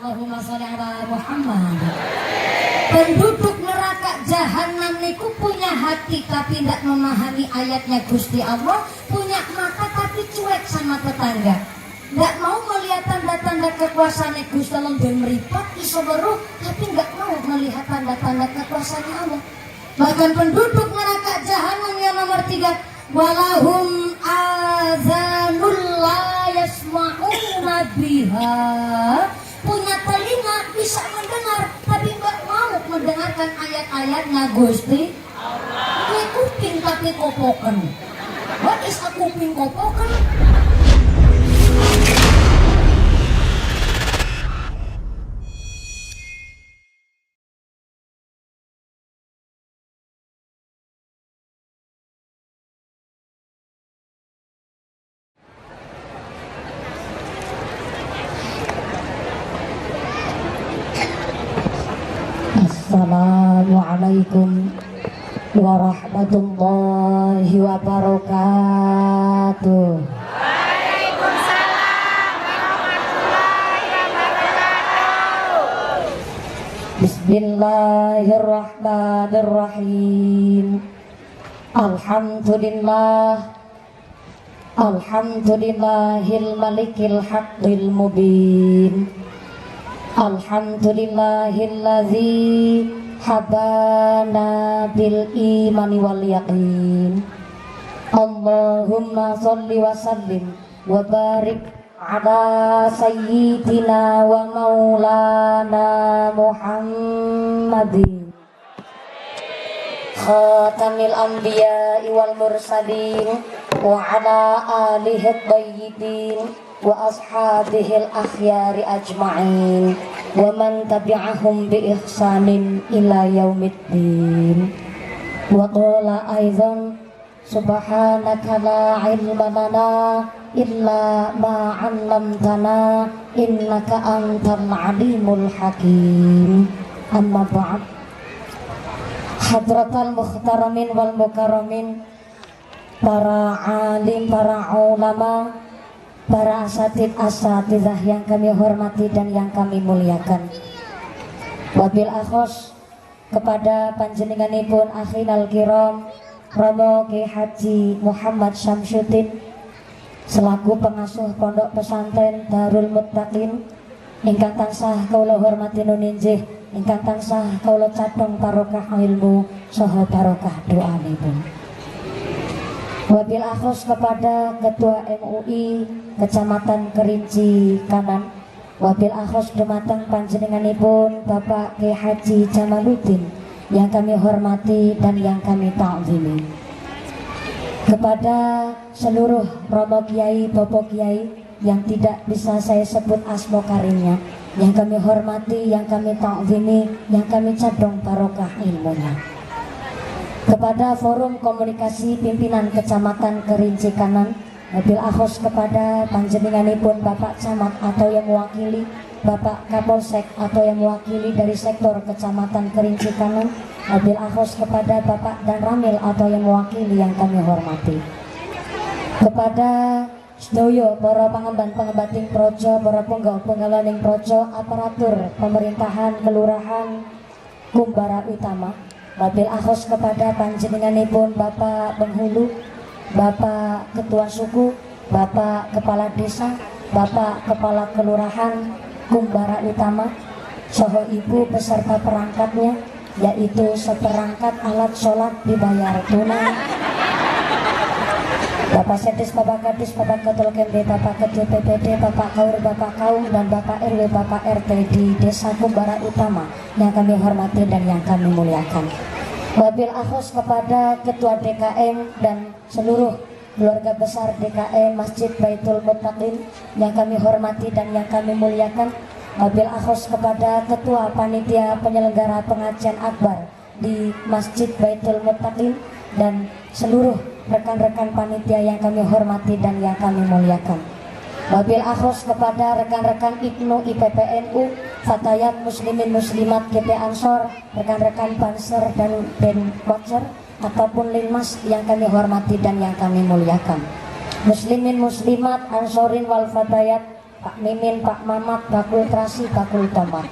Allahumma sholli ala Muhammad. Penduduk neraka jahanam niku punya hati tapi tidak memahami ayatnya Gusti Allah, punya mata tapi cuek sama tetangga, tidak mau melihat tanda-tanda kekuasaan Gusti Allah dan meripat iso weruh tapi tidak mau melihat tanda-tanda kekuasaan Allah. Bahkan penduduk neraka jahanam yang nomor 3, walahum azanul la yasma'una biha, punya telinga bisa mendengar tapi nggak mau mendengarkan ayat-ayatnya Gusti Allah. Ini kuping tapi kopokan. What is a kuping kopokan? Assalamualaikum warahmatullahi wabarakatuh. Waalaikumsalam warahmatullahi wabarakatuh. Bismillahirrahmanirrahim. Alhamdulillahil malikil haqqil mubin. Alhamdulillahilladzi habana bil imani wal yaqin. Allahumma sholli wa sallim wa barik ala sayyidina wa maulana Muhammadin khatamil anbiya'i wal mursalin wa ala alihi thayyibin wa ashabihil akhyari ajma'in wa man tabi'ahum bi ihsanin ila yaumiddin. Wa qala aidan subhanaka la ilma lana illa ma 'allamtana innaka antal alimul hakim. Amma ba'd. Hadratal muhtaramin wal mukarramin, para alim, para ulama, para asatidzah yang kami hormati dan yang kami muliakan. Wabil akhos kepada panjenenganipun akhinal kiram Romo Ki Haji Muhammad Syamsuddin selaku pengasuh pondok pesantren Darul Muttaqin ingkang tansah kula hormati nuninjih, ingkang tansah kula cadhong barokah ilmu saha barokah doanipun. Wabil akhos kepada Ketua MUI Kecamatan Kerinci Kanan, wabil akhos dumateng panjenenganipun Bapak Ki Haji Jamaluddin yang kami hormati dan yang kami ta'zimi. Kepada seluruh romo kiai, bobo kiai yang tidak bisa saya sebut asmo karimnya, yang kami hormati, yang kami ta'zimi, yang kami cadhong barokah ilmunya. Kepada forum komunikasi pimpinan Kecamatan Kerinci Kanan, wabil akhos kepada panjenenganipun Bapak Camat atau yang mewakili, Bapak Kapolsek atau yang mewakili dari sektor Kecamatan Kerinci Kanan, wabil akhos kepada Bapak Dan Ramil atau yang mewakili yang kami hormati. Kepada sedaya para pangemban-pengembating projo, para penggawa-penggalaning projo, aparatur pemerintahan kelurahan Kumbara Utama, wabil akhos kepada panjenenganipun Bapak Penghulu, Bapak Ketua Suku, Bapak Kepala Desa, Bapak Kepala Kelurahan Kumbara Utama, saha ibu beserta perangkatnya, yaitu seperangkat alat sholat dibayar tunai. Bapak Sedes, Bapak Kadis, Bapak Ketua KMD, Bapak Ketua PPD, Bapak Kaur, Bapak Kaum, dan Bapak RW, Bapak RT di Desa Kumbara Utama yang kami hormati dan yang kami muliakan. Wabil akhos kepada Ketua DKM dan seluruh keluarga besar DKM Masjid Baitul Muttaqin yang kami hormati dan yang kami muliakan. Wabil akhos kepada Ketua Panitia Penyelenggara Pengajian Akbar di Masjid Baitul Muttaqin dan seluruh rekan-rekan panitia yang kami hormati dan yang kami muliakan. Wabil akhos kepada rekan-rekan IPNU, IPPNU, Fatayat Muslimin Muslimat GP Ansor, rekan-rekan Banser dan Watcher ataupun Linmas yang kami hormati dan yang kami muliakan. Muslimin Muslimat Ansorin wal Fatayat, Pak Mimin, Pak Mamat, bakul terasi, bakul tomat.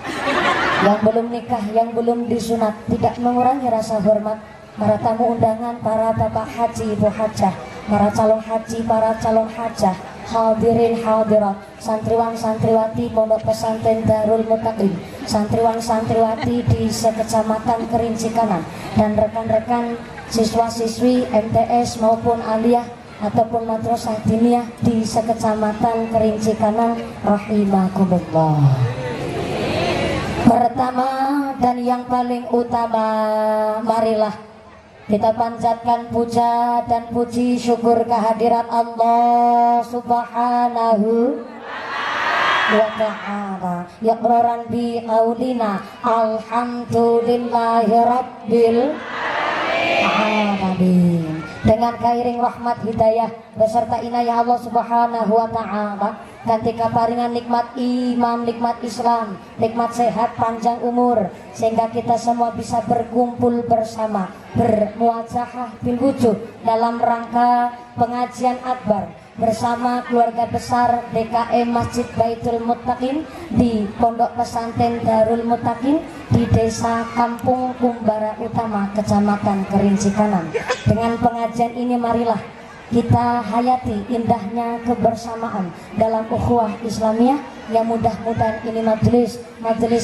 Yang belum nikah, yang belum disunat, tidak mengurangi rasa hormat. Para tamu undangan, para bapak haji, ibu hajah, para calon haji, para calon hajah, hadirin hadirat, santriwan santriwati Pondok Pesantren Darul Muttaqin, santriwan santriwati di sekecamatan Kerinci Kanan, dan rekan-rekan siswa-siswi MTS maupun aliyah ataupun madrasah diniyah di sekecamatan Kerinci Kanan, rahimakumullah. Pertama dan yang paling utama, marilah kita panjatkan puja dan puji syukur kehadirat Allah Subhanahu wa ta'ala. Yaqraran bi qaulina alhamdulillahi rabbil alamin. Dengan kairing rahmat hidayah beserta inayah Allah Subhanahu wa ta'ala, ganti kaparingan nikmat iman, nikmat Islam, nikmat sehat panjang umur, sehingga kita semua bisa berkumpul bersama, bermuajahah bil wujuh dalam rangka pengajian akbar bersama keluarga besar DKM Masjid Baitul Muttaqin di Pondok Pesantren Darul Muttaqin di Desa Kampung Kumbara Utama, Kecamatan Kerinci Kanan. Dengan pengajian ini marilah kita hayati indahnya kebersamaan dalam ukhuwah Islamiyah, yang mudah-mudahan ini majelis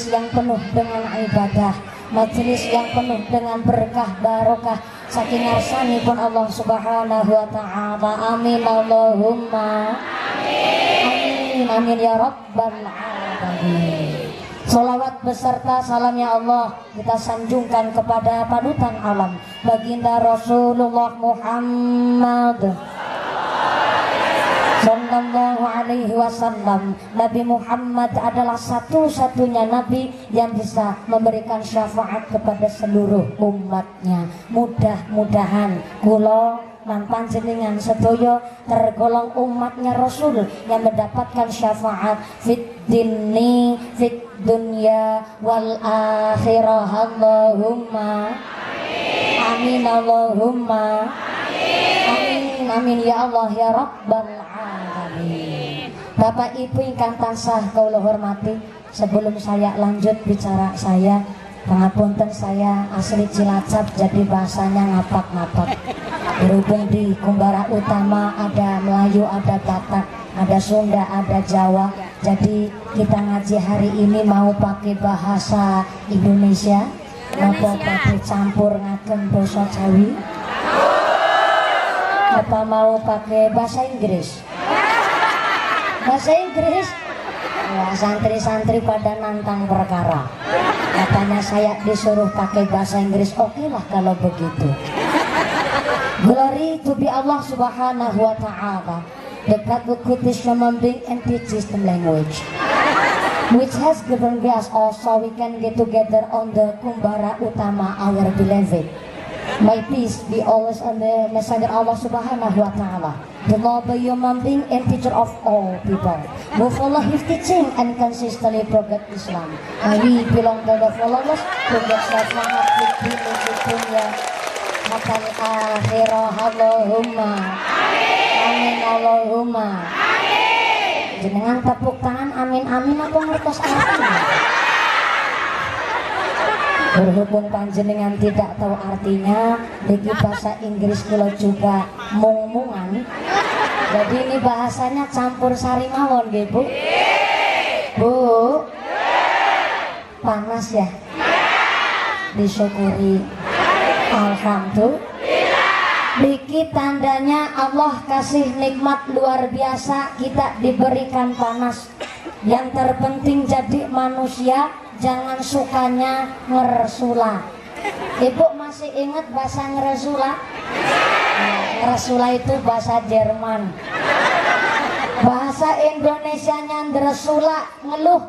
yang penuh dengan ibadah, majelis yang penuh dengan berkah barokah saking ngarsanipun Allah Subhanahu wa ta'ala. Amin Allahumma amin, amin ya rabbal alamin. Salawat beserta salamnya Allah kita sanjungkan kepada panutan alam, baginda Rasulullah Muhammad Sallallahu alaihi wasallam. Nabi Muhammad adalah satu-satunya nabi yang bisa memberikan syafaat kepada seluruh umatnya. Mudah-mudahan kula lan panjenengan sedaya tergolong umatnya Rasul yang mendapatkan syafaat fit dini, fit dunya wal akhirah. Allahumma amin, Allahumma amin, amin ya Allah ya rabbal alamin. Bapak Ibu ingkang tansah kula hormati, sebelum saya lanjut bicara saya, pangapunten saya asli Cilacap jadi bahasanya ngapak-ngapak. Berhubung di Kumbara Utama ada Melayu, ada Batak, ada Sunda, ada Jawa, jadi kita ngaji hari ini mau pakai bahasa Indonesia apa pakai campur ngagem basa Jawi, apa mau pakai bahasa Inggris? Bahasa Inggris? Wah, santri-santri pada nantang perkara. Katanya saya disuruh pakai bahasa Inggris. Oke lah kalau begitu. Glory to be Allah Subhanahu wa ta'ala, the God who created human being and teaches them language, which has given us also we can get together on the Kumbara Utama, our beloved. May peace be always on the Messenger Allah Subhanahu wa ta'ala, the noble human being and teacher of all people, who follow his teaching and consistently progress Islam. And we belong to the followers who get syafaat di dunia makan akhirah. Allahumma amin, Allahumma amin. Jenengan tepuk tangan amin amin apa ngertos artinya? Berhubung panjenengan tidak tahu artinya, di bahasa Inggris kula juga mung-mungan. Jadi ini bahasanya campur sari mawon nggih Bu. Bu. Panas ya? Disyukuri. Alhamdulillah. Niki tandanya Allah kasih nikmat luar biasa, kita diberikan panas. Yang terpenting jadi manusia jangan sukanya ngeresula. Ibu masih ingat bahasa ngeresula? Ngeresula itu bahasa Jerman. Bahasa Indonesianya ngeresula, ngeluh.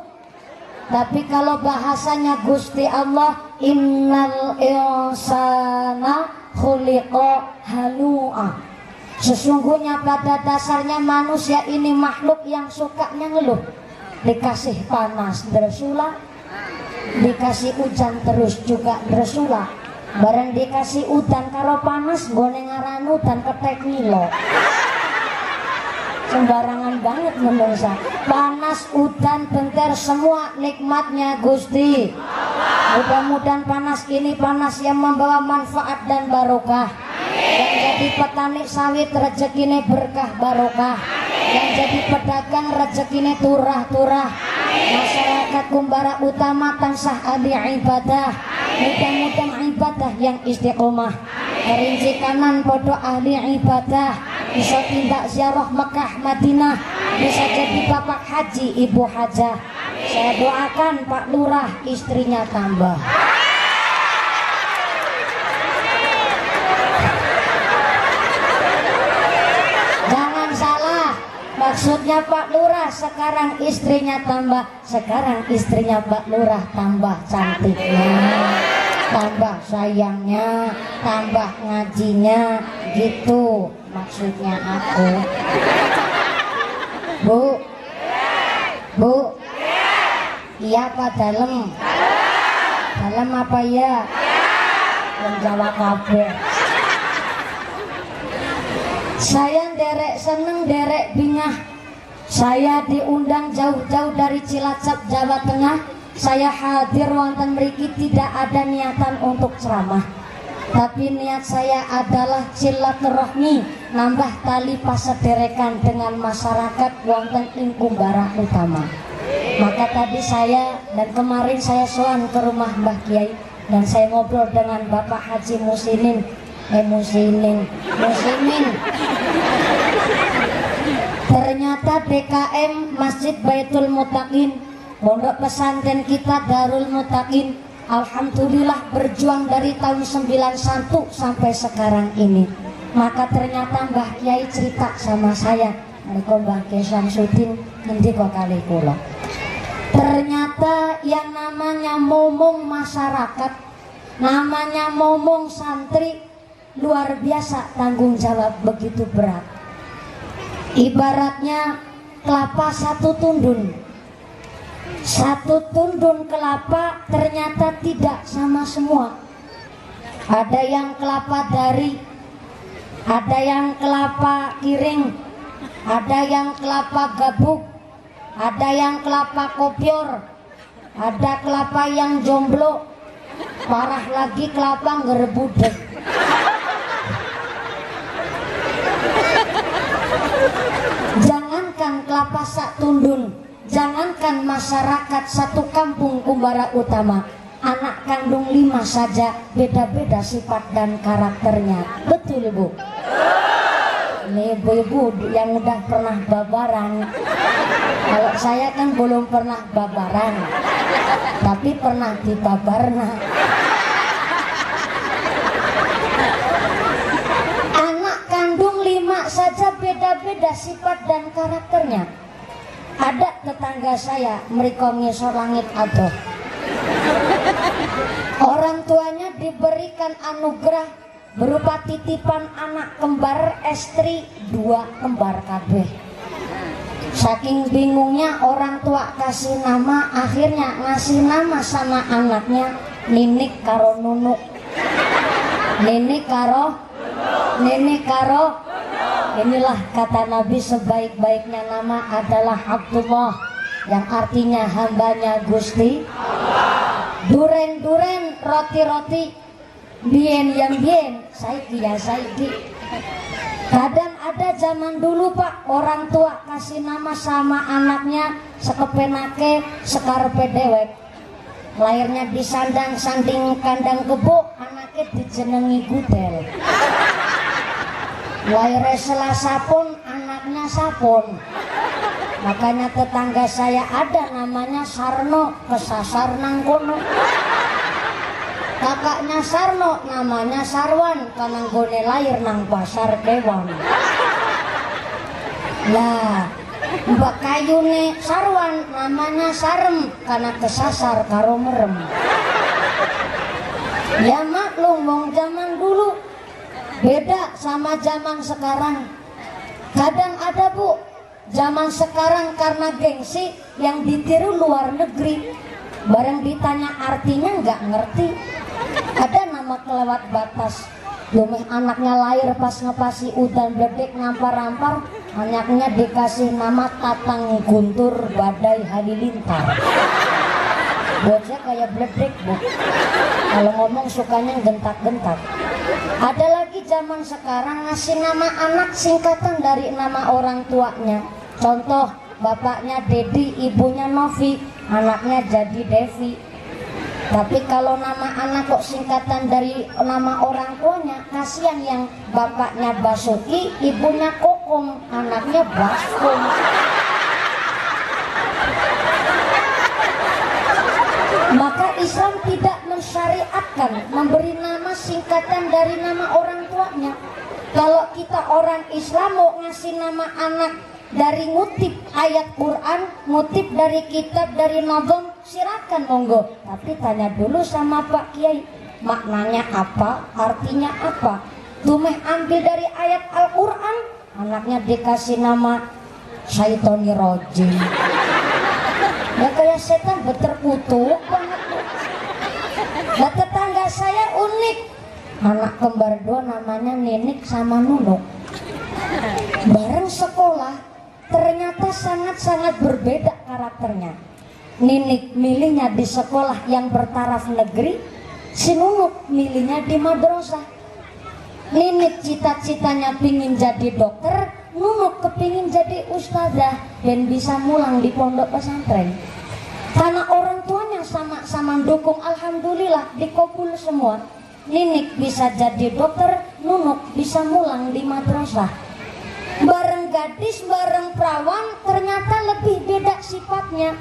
Tapi kalau bahasanya Gusti Allah, innal insana khuliqa halu'a. Sesungguhnya pada dasarnya manusia ini makhluk yang sukanya ngeluh. Dikasih panas ngeresula, dikasih hujan terus juga ngeresula. Bareng dikasih udan karo panas gone ngaran udan ketek milo. sembarangan banget mendosa. Panas, udan, bentar, semua nikmatnya Gusti. Mudah-mudahan panas ini panas yang membawa manfaat dan barokah. Yang jadi petani sawit rezekine berkah barokah. Yang jadi pedagang rezekine turah-turah. Masyarakat Kumbara Utama tansah ahli ibadah. Mudah-mudahan ibadah yang istiqomah. Kerinci kanan podo ahli ibadah. Bisa tindak ziarah Mekah Madinah. Bisa jadi bapak haji ibu hajah. Saya doakan Pak Lurah istrinya tambah. Jangan salah, maksudnya Pak Lurah sekarang istrinya tambah. Sekarang istrinya Pak Lurah tambah cantiknya, tambah sayangnya, tambah ngajinya, gitu maksudnya aku. Bu, iya Pak dalam? Dalam apa ya? Yang Jawa kabeh. Saya derek seneng, derek bingah. Saya diundang jauh-jauh dari Cilacap, Jawa Tengah. Saya hadir wonten mriki tidak ada niatan untuk ceramah. Tapi niat saya adalah silaturahmi, nambah tali pasederekan dengan masyarakat wonten ing Kumbara Utama. Maka tadi saya dan kemarin saya sowan ke rumah Mbah Kiai dan saya ngobrol dengan Bapak Haji Muslimin. Ternyata DKM Masjid Baitul Muttaqin, pondok pesantren kita Darul Muttaqin, alhamdulillah berjuang dari tahun 91 sampai sekarang ini. Maka ternyata Mbah Kiai cerita sama saya, Mbah Kiai Syamsuddin nanti kok kali kula. Ternyata yang namanya momong masyarakat, namanya momong santri, luar biasa tanggung jawab begitu berat. Ibaratnya kelapa satu tundun kelapa ternyata tidak sama semua. Ada yang kelapa dari, ada yang kelapa kiring, ada yang kelapa gabuk, ada yang kelapa kopior, ada kelapa yang jomblo, parah lagi kelapa ngerebudek. Jangankan kelapa sak tundun, jangankan masyarakat satu kampung Kumbara Utama, anak kandung 5 saja beda-beda sifat dan karakternya. Betul Bu? Ini ibu-ibu yang udah pernah babaran. Kalau saya kan belum pernah babaran, tapi pernah dibabarna. Saja beda-beda sifat dan karakternya. Ada tetangga saya mereka ngisor langit adoh. Orang tuanya diberikan anugerah berupa titipan anak kembar, istri 2 kembar kabeh. Saking bingungnya orang tua kasih nama, akhirnya ngasih nama sama anaknya Ninik karo Nunuk. Ninik karo. Inilah kata Nabi, sebaik-baiknya nama adalah Abdullah, yang artinya hambanya Gusti Allah. Duren-duren, roti-roti, bien yang bien, saiki ya saiki. Kadang ada zaman dulu Pak, orang tua kasih nama sama anaknya sekepenake sekarepe dewek. Lahirnya disandang sanding kandang kebo, anaknya dijenengi Gudel. Lahirnya Selasa pun anaknya Sapon. Makanya tetangga saya ada namanya Sarno, kesasar nang kono. Kakaknya Sarno namanya Sarwan, karena gone lahir nang pasar kewan. Lah Mbak Kayune Sarwan namanya Sarem, karena kesasar karo merem. Ya maklum wong zaman dulu beda sama zaman sekarang. Kadang ada Bu, zaman sekarang karena gengsi yang ditiru luar negeri, bareng ditanya artinya nggak ngerti. Ada nama kelewat batas. Lumeh anaknya lahir pas ngepasi udan bledek ngampar-ampar, anaknya dikasih nama Tatang Guntur Badai Halilintar. Bocah kayak bledek, Bu. Kalau ngomong sukanya gentak-gentak. Ada lagi zaman sekarang ngasih nama anak singkatan dari nama orang tuanya. Contoh, bapaknya Dedi, ibunya Novi, anaknya jadi Devi. Tapi kalau nama anak kok singkatan dari nama orang tuanya, kasihan yang bapaknya Basuki, ibunya Kokom, anaknya Baskom. Maka Islam tidak mensyariatkan memberi nama singkatan dari nama orang tuanya. Kalau kita orang Islam mau ngasih nama anak dari ngutip ayat Quran, ngutip dari kitab, dari nazam, silakan monggo. Tapi tanya dulu sama Pak Kiai, maknanya apa, artinya apa. Tumeh ambil dari ayat Al-Quran, anaknya dikasih nama Syaitoni Rojim. Ya kayak setan berterkutuk banget. Nah, tetangga saya unik, anak kembar dua namanya Ninik sama Nunuk. Bareng sekolah ternyata sangat-sangat berbeda karakternya. Ninik milihnya di sekolah yang bertaraf negeri, si Nunuk milihnya di madrasah. Ninik cita-citanya pingin jadi dokter, Nunuk kepingin jadi ustazah dan bisa mulang di pondok pesantren. Karena orang tuanya sama-sama dukung, alhamdulillah dikabul semua. Ninik bisa jadi dokter, Nunuk bisa mulang di madrasah. Bareng gadis, bareng perawan, ternyata lebih beda sifatnya.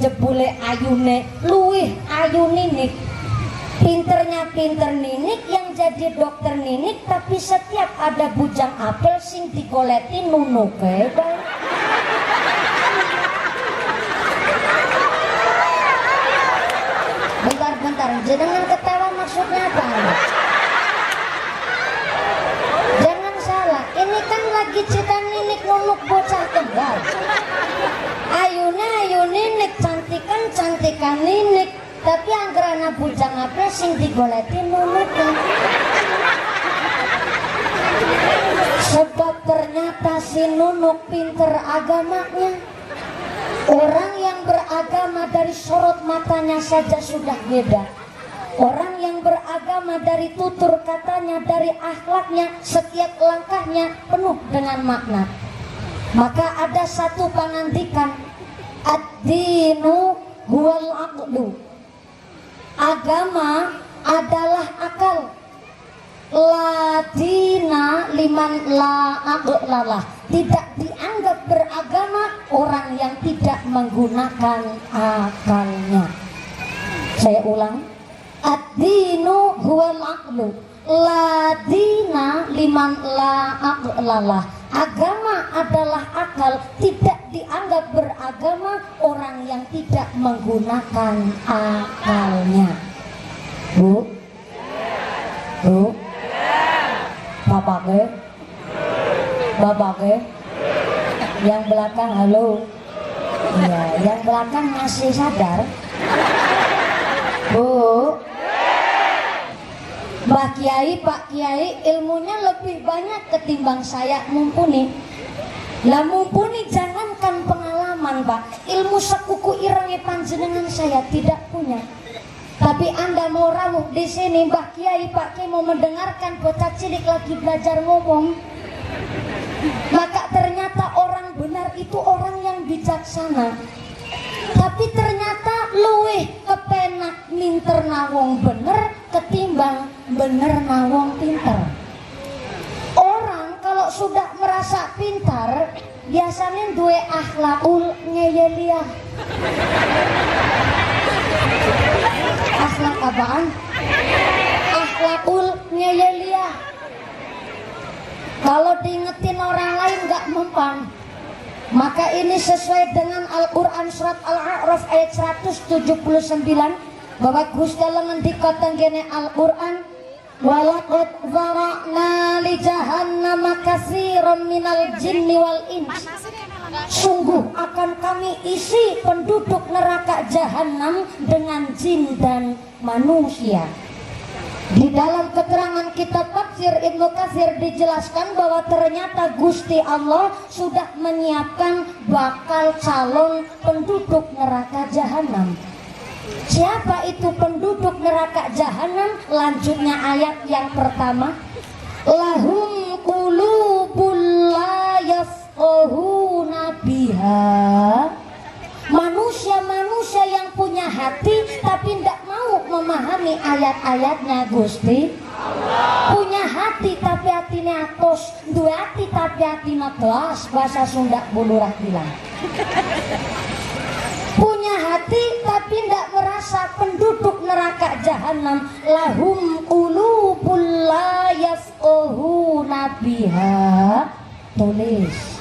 Jebule ayune luwih ayu Ninik. Pinternya pinter Ninik, yang jadi dokter Ninik, tapi setiap ada bujang apel sing digoleti Nunuk. Bentar, jangan ketawa, maksudnya apa? Jangan salah, ini kan lagi cerita Ninik Nunuk bocah kembar. Ayunya ayu Ninik, cantikan Ninik, tapi anggerana bujang apa sing digoleti Nunuk. Sebab ternyata si Nunuk pinter agamanya. Orang yang beragama dari sorot matanya saja sudah beda. Orang yang beragama dari tutur katanya, dari akhlaknya, setiap langkahnya penuh dengan makna. Maka ada satu pangandikan, ad-dinu huwal aqlu. Agama adalah akal. La dina liman la aqlalah. Tidak dianggap beragama orang yang tidak menggunakan akalnya. Saya ulang, ad-dinu huwal aqlu. La dina liman la aqlalah. Agama adalah akal. Tidak dianggap beragama orang yang tidak menggunakan akalnya. Bu, Bapak ke? Yang belakang halo. Iya, yang belakang masih sadar. Bu, Mbak Kiai, Pak Kiai ilmunya lebih banyak ketimbang saya, mumpuni. Lah mumpuni jangankan pengalaman, Pak, ilmu sekuku irangi panjenengan saya tidak punya. Tapi Anda mau rawuh di sini, Mbak Kiai, Pak Kiai mau mendengarkan bocah cilik lagi belajar ngomong. Maka ternyata orang benar itu orang yang bijaksana. Tapi ternyata luwih kepenak minter nawong bener ketimbang bener nawong pinter. Orang kalau sudah merasa pintar biasanya duwe akhlakul ngeyeliah. Akhlak apaan? Akhlakul ngeyeliah. Kalau diingetin orang lain gak mempan. Maka ini sesuai dengan Al-Quran surat Al-A'raf ayat 179, bahwa Gusti Allah ngendikaken kene Al-Quran, walaqad dzara'na li jahannama katsiran minal jinni wal ins. Sungguh akan kami isi penduduk neraka jahanam dengan jin dan manusia. Di dalam keterangan kitab tafsir Ibnu Katsir dijelaskan bahwa ternyata Gusti Allah sudah menyiapkan bakal calon penduduk neraka jahanam. Siapa itu penduduk neraka jahanam? Lanjutnya ayat yang pertama, lahum qulubul la yafqahuna biha. Manusia-manusia yang punya hati tapi tidak mau memahami ayat-ayatnya Gusti Allah. Punya hati tapi hatinya atos, dua hati tapi hatinya telas, bahasa Sunda bulurah bilang. Punya hati tapi tidak merasa penduduk neraka jahanam. Lahum qulubul la yafqahuna biha. Tulis.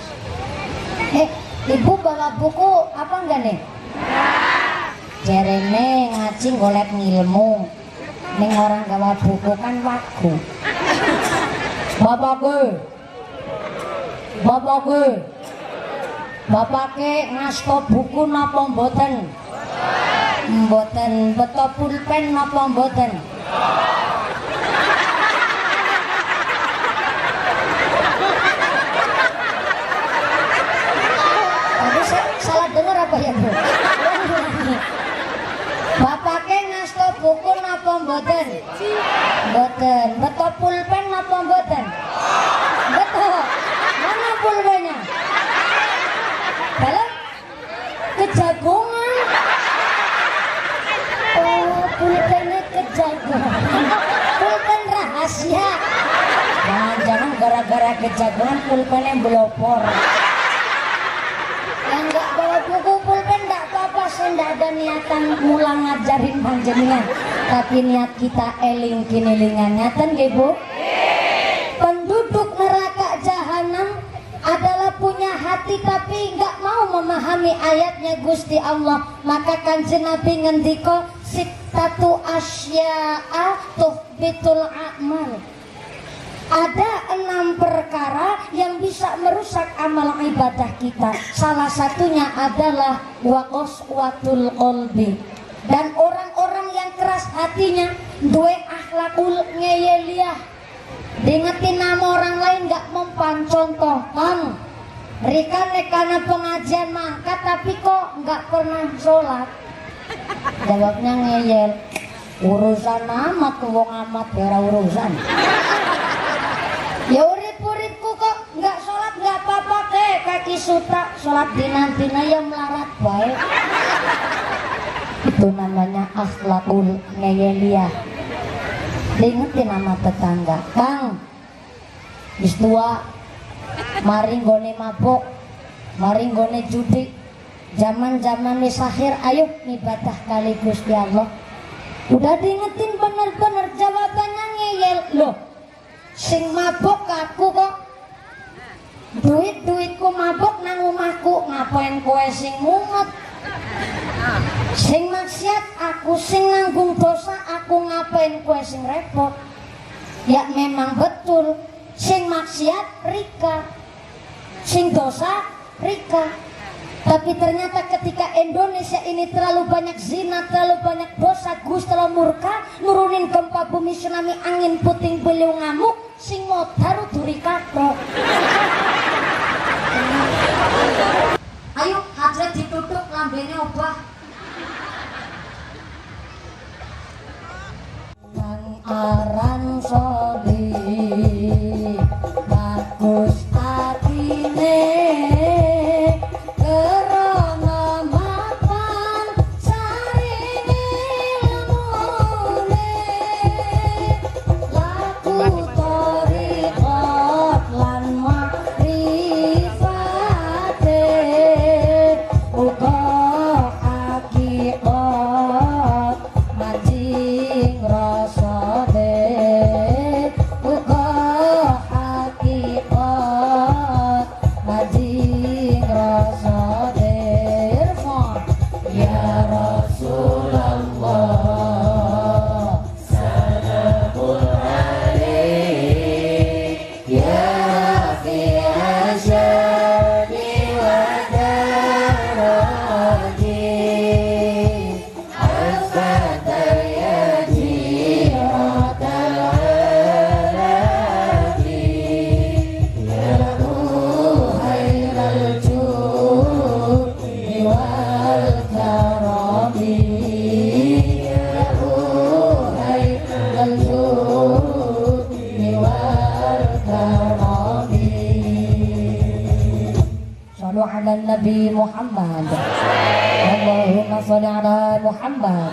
Ibu bawa buku apa enggak nih? Jerene ngaji golek ngilmu. Ning orang gawa buku kan wagu. Bapake ngasto buku napa mboten? Mboten. Beto pulpen napa mboten? Salah dengar apa ya Bu? Bapake ngasto buku napa mboten? Mboten. Beto pulpen napa mboten? Betul. Mana pulpennya? Dalam kejagongan. Oh, pulpennya kejagongan. Pulpen rahasia. Jangan-jangan gara-gara kejagongan pulpennya belopor. Yang nggak bawa buku pulpen nggak apa-apa, saya nggak ada niatan mulang ngajarin panjenengan, tapi niat kita eling kinilingan ngaten nggih Bu. Penduduk neraka jahanam adalah punya hati tapi nggak mau memahami ayatnya Gusti Allah. Maka Kanjeng Nabi ngendika sittatu asya'a tuhbitul a'mal. Ada 6 perkara yang bisa merusak amal ibadah kita. Salah satunya adalah waqaswatul qalbi. Dan orang-orang yang keras hatinya duwe akhlakul ngeyeliah. Diingetin nama orang lain gak mempan. Contoh, Kang Rika nekana pengajian mangkat tapi kok gak pernah sholat. Jawabnya ngeyel, urusan amat wong amat ya urusan. Ya urip-uripku kok nggak sholat nggak apa-apa kaki sutra sholat dinantina ya melarat baik. Itu namanya akhlakul ngeyeliah. Diingetin nama tetangga, Kang bis tua mari nggone mabok, mari nggone judi, zaman-zaman sahir, ayo ibadah kali Gusti Allah. Udah diingetin bener-bener, jawabannya ngeyel. Loh, sing mabok aku kok duitku mabok nang omahku, ngapain kowe sing munget? Sing maksiat aku, sing nanggung dosa aku, ngapain kowe sing repot? Ya memang betul, sing maksiat Rika, sing dosa Rika. Tapi ternyata ketika Indonesia ini terlalu banyak zina, terlalu banyak dosa, Gusti Allah murka, nurunin gempa bumi, tsunami, angin puting beliau ngamuk, sing modar duri katrok. Ayo hadrat ditutup, lambene obah. Kang aran sodi bagus atine. Muhammad.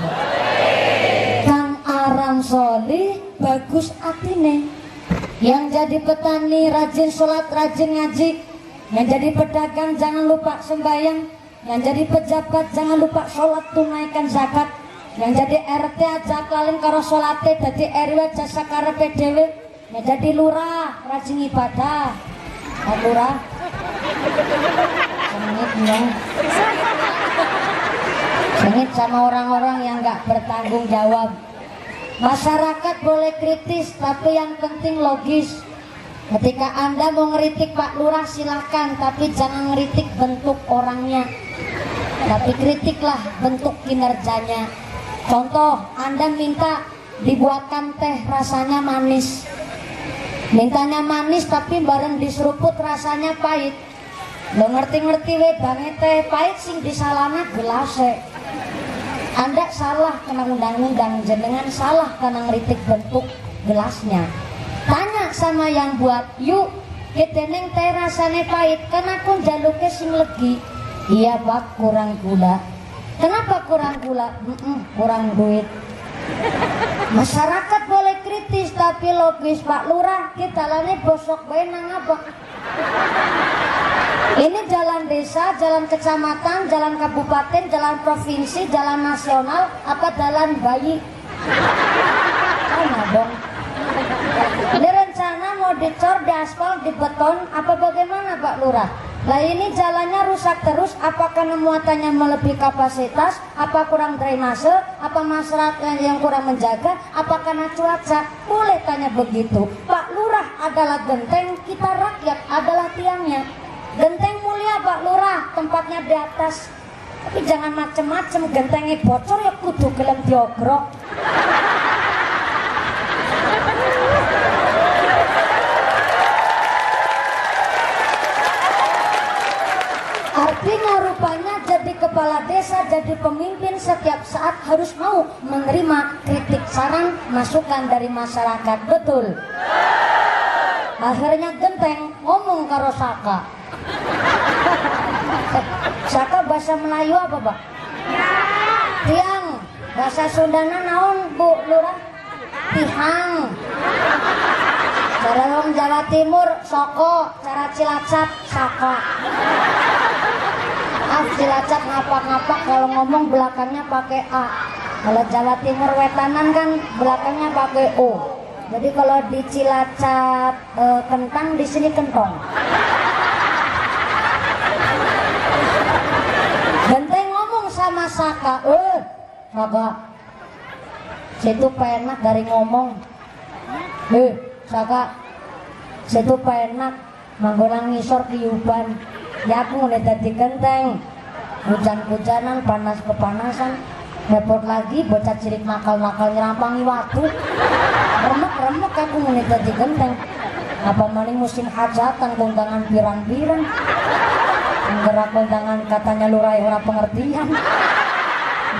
Kang aran solih bagus atine, yang jadi petani rajin sholat rajin ngaji, yang jadi pedagang jangan lupa sembahyang, yang jadi pejabat jangan lupa sholat tunaikan zakat, yang jadi RT aja paling karo sholate dadi RW jasa karepe dhewe, yang jadi lurah rajin ibadah. Lurah sengit sama orang-orang yang nggak bertanggung jawab. Masyarakat boleh kritis tapi yang penting logis. Ketika Anda mau ngeritik Pak Lurah silahkan, tapi jangan ngeritik bentuk orangnya, tapi kritiklah bentuk kinerjanya. Contoh, Anda minta dibuatkan teh rasanya manis, mintanya manis tapi bareng diseruput rasanya pahit. Lo ngerti-ngerti we banget teh pahit sing disalana gelase. Anda salah kena undang-undang, jenengan salah karena ngeritik bentuk gelasnya. Tanya sama yang buat, yuk kita neng teh rasanya pahit, karena aku jaluknya sing legi. Iya Pak, kurang gula. Kenapa kurang gula? Kurang duit. Masyarakat boleh kritis tapi logis. Pak Lurah, kita lani bosok bae nang apa? Ini jalan desa, jalan kecamatan, jalan kabupaten, jalan provinsi, jalan nasional, apa jalan bayi? Mana dong? Ini rencana mau dicor, diaspal, dibeton, apa bagaimana Pak Lurah? Lah ini jalannya rusak terus, apa karena muatannya melebihi kapasitas, apa kurang drainase, apa masyarakat yang kurang menjaga, apa karena cuaca? Boleh tanya begitu. Pak Lurah adalah genteng, kita rakyat adalah tiangnya. Genteng mulia Pak Lurah, tempatnya di atas. Tapi jangan macem-macem, gentengnya bocor ya kudu gelem diogrok. Artinya rupanya jadi kepala desa, jadi pemimpin setiap saat harus mau menerima kritik, saran, masukan dari masyarakat. Betul? Akhirnya genteng ngomong karo Saka. Saka bahasa Melayu apa Pak? Tiang. Bahasa Sundana naon Bu Lurah? Tihang. Cara orang Jawa Timur Soko, cara Cilacap Saka. Cilacap ngapak-ngapak kalau ngomong belakangnya pakai A. Kalau Jawa Timur Wetanan kan belakangnya pakai O. Jadi kalau di Cilacap kentang, di sini kentong. Genteng ngomong sama Saka, Saka, situ penak dari ngomong. Saka, situ penak manggolang ngisor tiuban. Ya aku udah dadi genteng. Hujan-hujanan, panas kepanasan, repot lagi bocah cilik nakal-nakal nyerampangi waktu. Remek-remek aku udah dadi genteng. Apa maning musim hajatan kondangan pirang-pirang. Gerak kondangan katanya Lurah ora pengertian.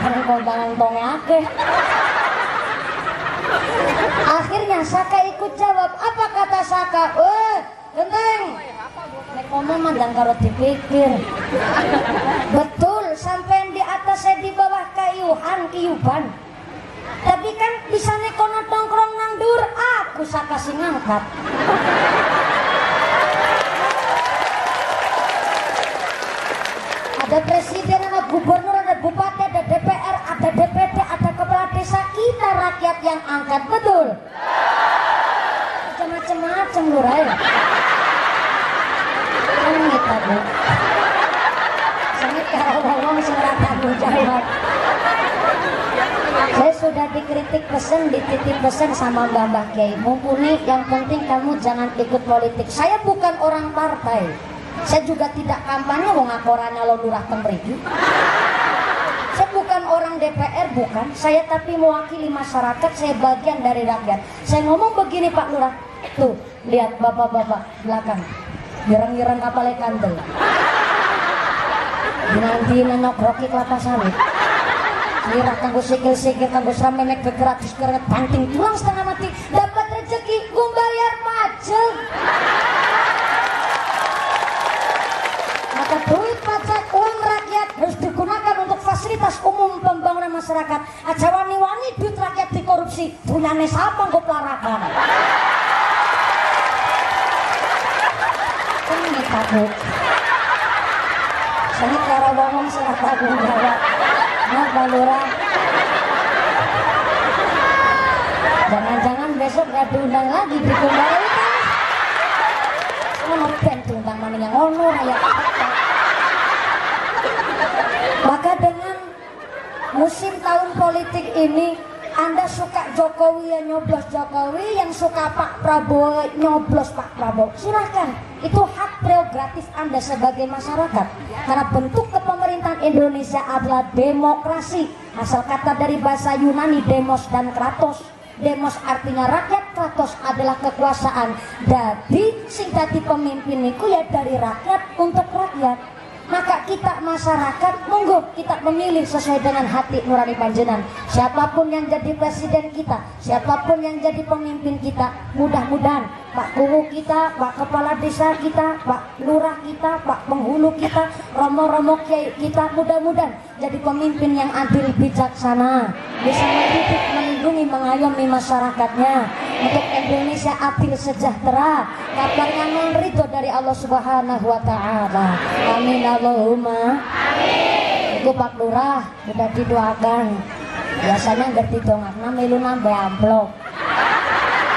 Bareng kondangan tonge akeh. Akhirnya Saka ikut jawab. Apa kata Saka? Genteng. Nek ngomong mah dan karo dipikir. Betul, sampai di atas saya di bawah kiyuban. Tapi kan bisa nek kono tongkrong nang dur, aku Saka sing ngangkat. Ada presiden, ada gubernur, ada bupati, ada DPR, ada DPD, ada kepala desa, kita rakyat yang angkat, betul? Macam-macam Lurah ya. Sengit aku. Sengit kalau ngomong surat tanggung jawab. Saya sudah dikritik pesen, dititip pesen sama Mbah Kiai. Mumpuni, yang penting kamu jangan ikut politik. Saya bukan orang partai. Saya juga tidak kampanye wong akorannya lo Lurah temriki. Saya bukan orang DPR, bukan. Saya tapi mewakili masyarakat, saya bagian dari rakyat. Saya ngomong begini Pak Lurah. Tuh, lihat bapak-bapak belakang. Girang-girang kapalnya kantel. Nanti nanokrokik kelapa sawit. Mirah kanggo sikil-sikil, kanggo seramenek gegratis keret panting pulang setengah mati. Dapat rezeki, bayar pajak. Maka duit pajak uang rakyat harus digunakan untuk fasilitas fasilitas umum pembangunan masyarakat aja wani-wani duit rakyat dikorupsi punyane siapa kok pelarakan ini takut saya cara ngomong salah tanggung jawab nah Pak Lurah jangan-jangan besok gak diundang lagi dikembalikan semua ben diundang mana yang ngono ya. Maka dengan musim tahun politik ini Anda suka Jokowi ya nyoblos Jokowi, yang suka Pak Prabowo nyoblos Pak Prabowo, silahkan, itu hak prerogatif Anda sebagai masyarakat. Karena bentuk kepemerintahan Indonesia adalah demokrasi, asal kata dari bahasa Yunani demos dan kratos. Demos artinya rakyat, kratos adalah kekuasaan. Jadi sing dadi pemimpin niku ya dari rakyat untuk rakyat. Maka kita masyarakat monggo kita memilih sesuai dengan hati nurani panjenengan. Siapapun yang jadi presiden kita, siapapun yang jadi pemimpin kita, mudah-mudahan Pak Kuwu kita, Pak Kepala Desa kita, Pak Lurah kita, Pak Penghulu kita, Romo-romo Kiai kita, mudah-mudahan jadi pemimpin yang adil bijaksana, bisa mendidik, melindungi, mengayomi masyarakatnya untuk Indonesia adil sejahtera, kabarnya ridho dari Allah Subhanahu wa taala. Amin Allahumma amin. Itu Pak Lurah sudah didoakan. Biasanya ngerti dongakna melu nambah amplop.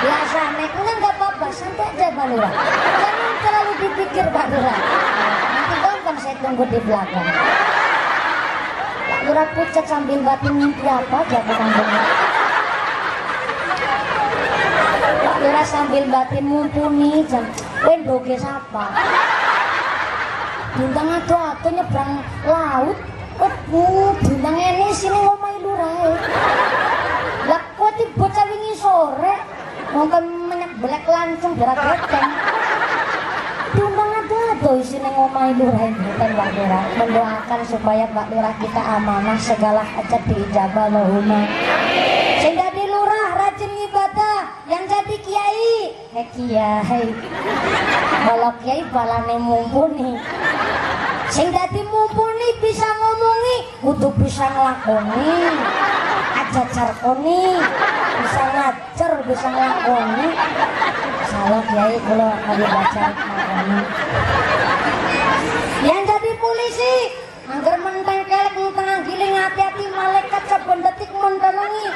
Biasanya itu nggak apa-apa, santai aja Pak Lurah. Jangan terlalu dipikir Pak Lurah. Nanti gampang saya tunggu di belakang. Pak Lurah pucat sambil batin mimpi apa aja ke kampungnya. Pak Lurah sambil batin mumpuni jam wendoge sapa. Bintang ado nyebrang laut. Bintang ini sini ngomai Lurah. Lah kok bocah wingi sore mungkin menyek belek lancung gerak-gerak. Bintang ado sini ngomai Lurah. Bukan Pak Lurah mendoakan supaya Pak Lurah kita amanah, segala hajat diijabah Allahumma. Sehingga di Lurah rajin ibadah, yang jadi kiai kiai kalau kiai balane mumpuni. Sing dadi mumpuni bisa ngomongi, kudu bisa nglakoni. Aja carkoni, bisa ngajar, bisa nglakoni. Salah kiai kula kali baca makani. Yang jadi polisi, angger menteng kelek tengah giling hati-hati malaikat saben detik mentenangi.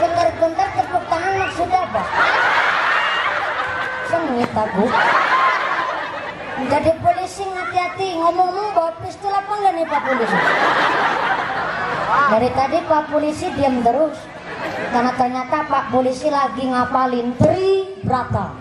Bentar-bentar tepuk tangan maksudnya apa? Sengit aku. Jadi polisi hati-hati, ngomong-ngomong bawa pistol apa enggak nih Pak Polisi? Dari tadi Pak Polisi diam terus. Karena ternyata Pak Polisi lagi ngapalin Tribrata.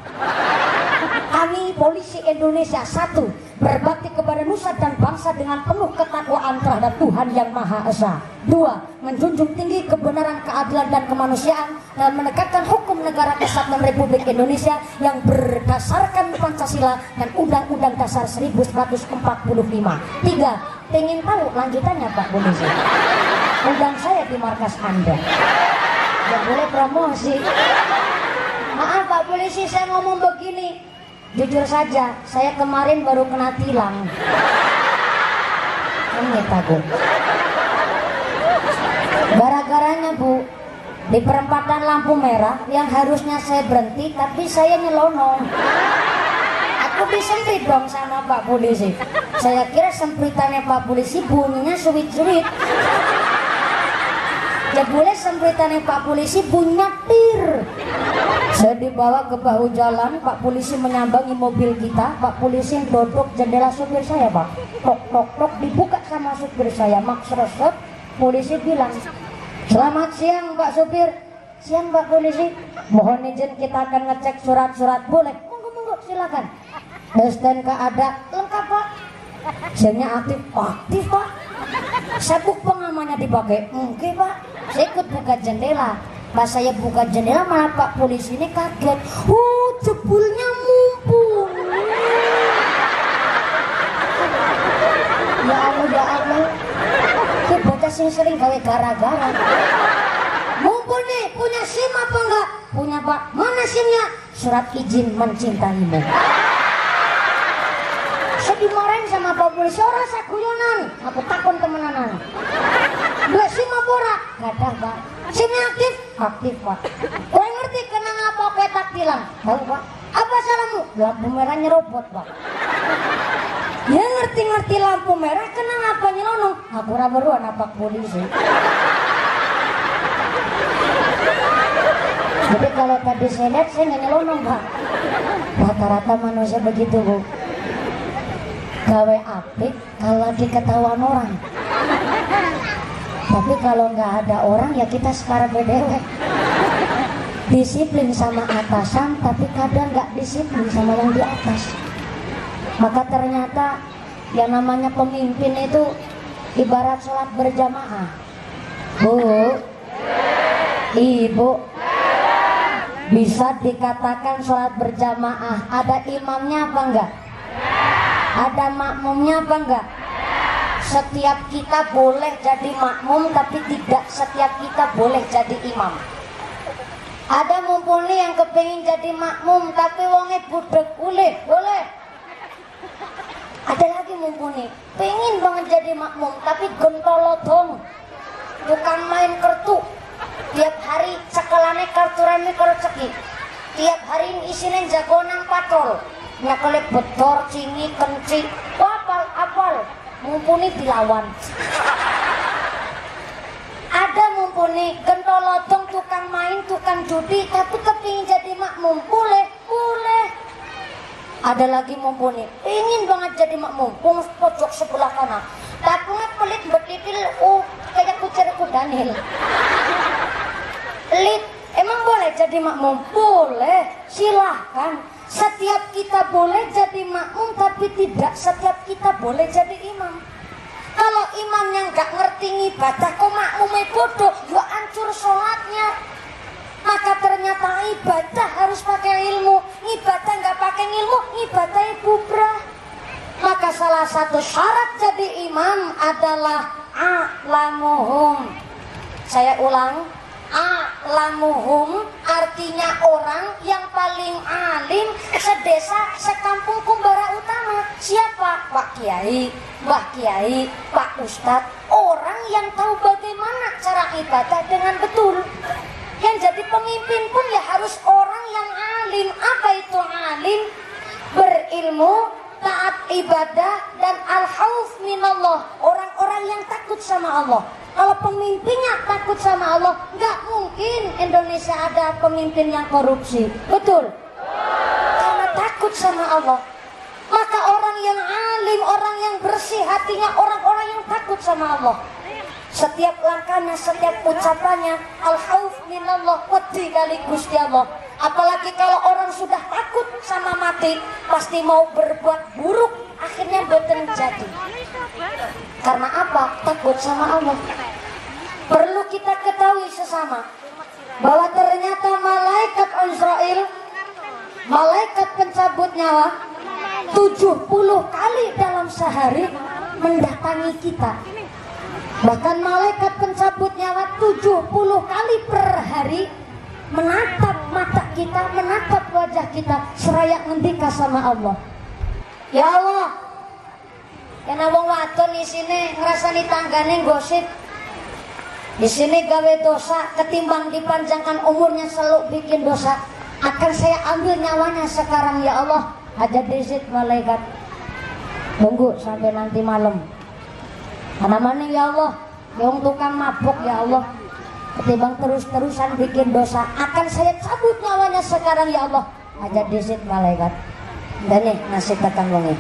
Kami polisi Indonesia, satu, berbakti kepada nusa dan bangsa dengan penuh ketakwaan terhadap Tuhan yang Maha Esa. Dua, menjunjung tinggi kebenaran, keadilan dan kemanusiaan dan menegakkan hukum negara kesatuan Republik Indonesia yang berdasarkan Pancasila dan Undang-Undang Dasar 1945. Tiga, pengen tahu lanjutannya Pak Polisi? Undang saya di markas Anda. Ya boleh promosi. Maaf Pak Polisi, saya ngomong begini. Jujur saja, saya kemarin baru kena tilang. Ini takut. Gara-garanya Bu, di perempatan lampu merah yang harusnya saya berhenti, tapi saya nyelonong. Aku disemprit dong sama Pak Polisi. Saya kira sempritannya Pak Polisi bunyinya suwit-suwit. Ya boleh sempritannya Pak Polisi bunyinya tir. Saya dibawa ke bahu jalan, Pak Polisi menyambangi mobil kita. Pak Polisi duduk jendela supir saya Pak. Tok tok tok dibuka sama supir saya. Maks resep, polisi bilang, selamat siang Pak supir. Siang Pak Polisi. Mohon izin kita akan ngecek surat-surat. Boleh? Monggo silakan. STNK ada lengkap Pak. SIM-nya aktif? Aktif Pak. Sabuk pengamannya dipakai? Oke Pak. Saya ikut buka jendela. Pas saya buka jendela malah Pak Polisi ini kaget. Jebulnya mumpung. Ya Allah. Ini bocah sering gawe gara-gara. Mumpung nih, punya SIM apa enggak? Punya Pak. Mana SIM-nya? Surat izin mencintaimu. dimarahin sama Pak Polisi, orang saya guyonan. Aku takon temenanan. Dua si mabora, kadang Pak. Sini aktif, aktif Pak. Kau ngerti kenapa aku tak bilang? Tahu Pak. Apa salahmu? Lampu merah nyerobot Pak. Ya ngerti-ngerti lampu merah, kenapa nyelonong? Aku raberuan apa polisi. Jadi kalau tadi saya lihat, saya nggak nyelonong Pak. Rata-rata manusia begitu Bu. Gawe apik kalau diketahuan orang. Tapi kalau nggak ada orang ya kita sekarang bedewe. Disiplin sama atasan, tapi kadang nggak disiplin sama yang di atas. Maka ternyata yang namanya pemimpin itu ibarat sholat berjamaah. Bu, Ibu, bisa dikatakan sholat berjamaah ada imamnya apa enggak? Ada makmumnya apa enggak? Setiap kita boleh jadi makmum, tapi tidak setiap kita boleh jadi imam. Ada mumpuni yang kepingin jadi makmum tapi wongnya budek boleh. Ada lagi mumpuni pengen banget jadi makmum tapi gentolotong, tukang main kartu. Tiap hari sekolahnya kartu rame rezeki. Tiap hari isinya jagoan patrol. Nyakale betor, cingi, kenci, apal, mumpuni dilawan. Ada mumpuni gentolotong, tukang main, tukang judi, tapi kepingin jadi makmum, boleh. Ada lagi mumpuni, ingin banget jadi makmum, pojok sebelah kanan. Tapi pelit betitil, kayak kuceriku Daniel. Pelit, emang boleh jadi makmum? Boleh, silahkan. Setiap kita boleh jadi makmum, tapi tidak setiap kita boleh jadi imam. Kalau imamnya nggak ngerti ibadah, kok makmumnya bodoh, ya hancur sholatnya. Maka ternyata ibadah harus pakai ilmu. Ibadah nggak pakai ilmu, ibadahnya bubrah. Maka salah satu syarat jadi imam adalah a'lamuhum. Saya ulang, a'lamuhum artinya orang yang paling alim sedesa, sekampung Kumbara Utama. Siapa? Pak Kiai, Mbah Kiai, Pak Ustadz. Orang yang tahu bagaimana cara ibadah dengan betul. Yang jadi pemimpin pun ya harus orang yang alim. Apa itu alim? Berilmu, taat ibadah, dan al-khauf minallah. Orang-orang yang takut sama Allah. Kalau pemimpinnya takut sama Allah, nggak mungkin Indonesia ada pemimpin yang korupsi. Betul? Karena takut sama Allah. Maka orang yang alim, orang yang bersih hatinya, orang-orang yang takut sama Allah. Setiap langkahnya, setiap ucapannya al-khauf minallah, wedi kali Gusti Allah. Apalagi kalau orang sudah takut sama mati, pasti mau berbuat buruk, akhirnya boten jadi. Karena apa? Takut sama Allah. Perlu kita ketahui sesama bahwa ternyata malaikat Israel, malaikat pencabut nyawa, 70 kali dalam sehari mendatangi kita. Bahkan malaikat pencabut nyawa 70 kali per hari menatap mata kita, menatap wajah kita, seraya ngendika sama Allah. Ya Allah, kena wong wadon di sini ngrasani tanggane gosip. Di sini gawe dosa, ketimbang dipanjangkan umurnya selalu bikin dosa. Akan saya ambil nyawanya sekarang ya Allah. Aja disit malaikat. Tunggu sampai nanti malam. Mana ya Allah, yang tukang mabuk ya Allah, ketimbang terus-terusan bikin dosa, akan saya cabut nyawanya sekarang ya Allah. Aja disit malaikat. Dan nih nasib datang wongi.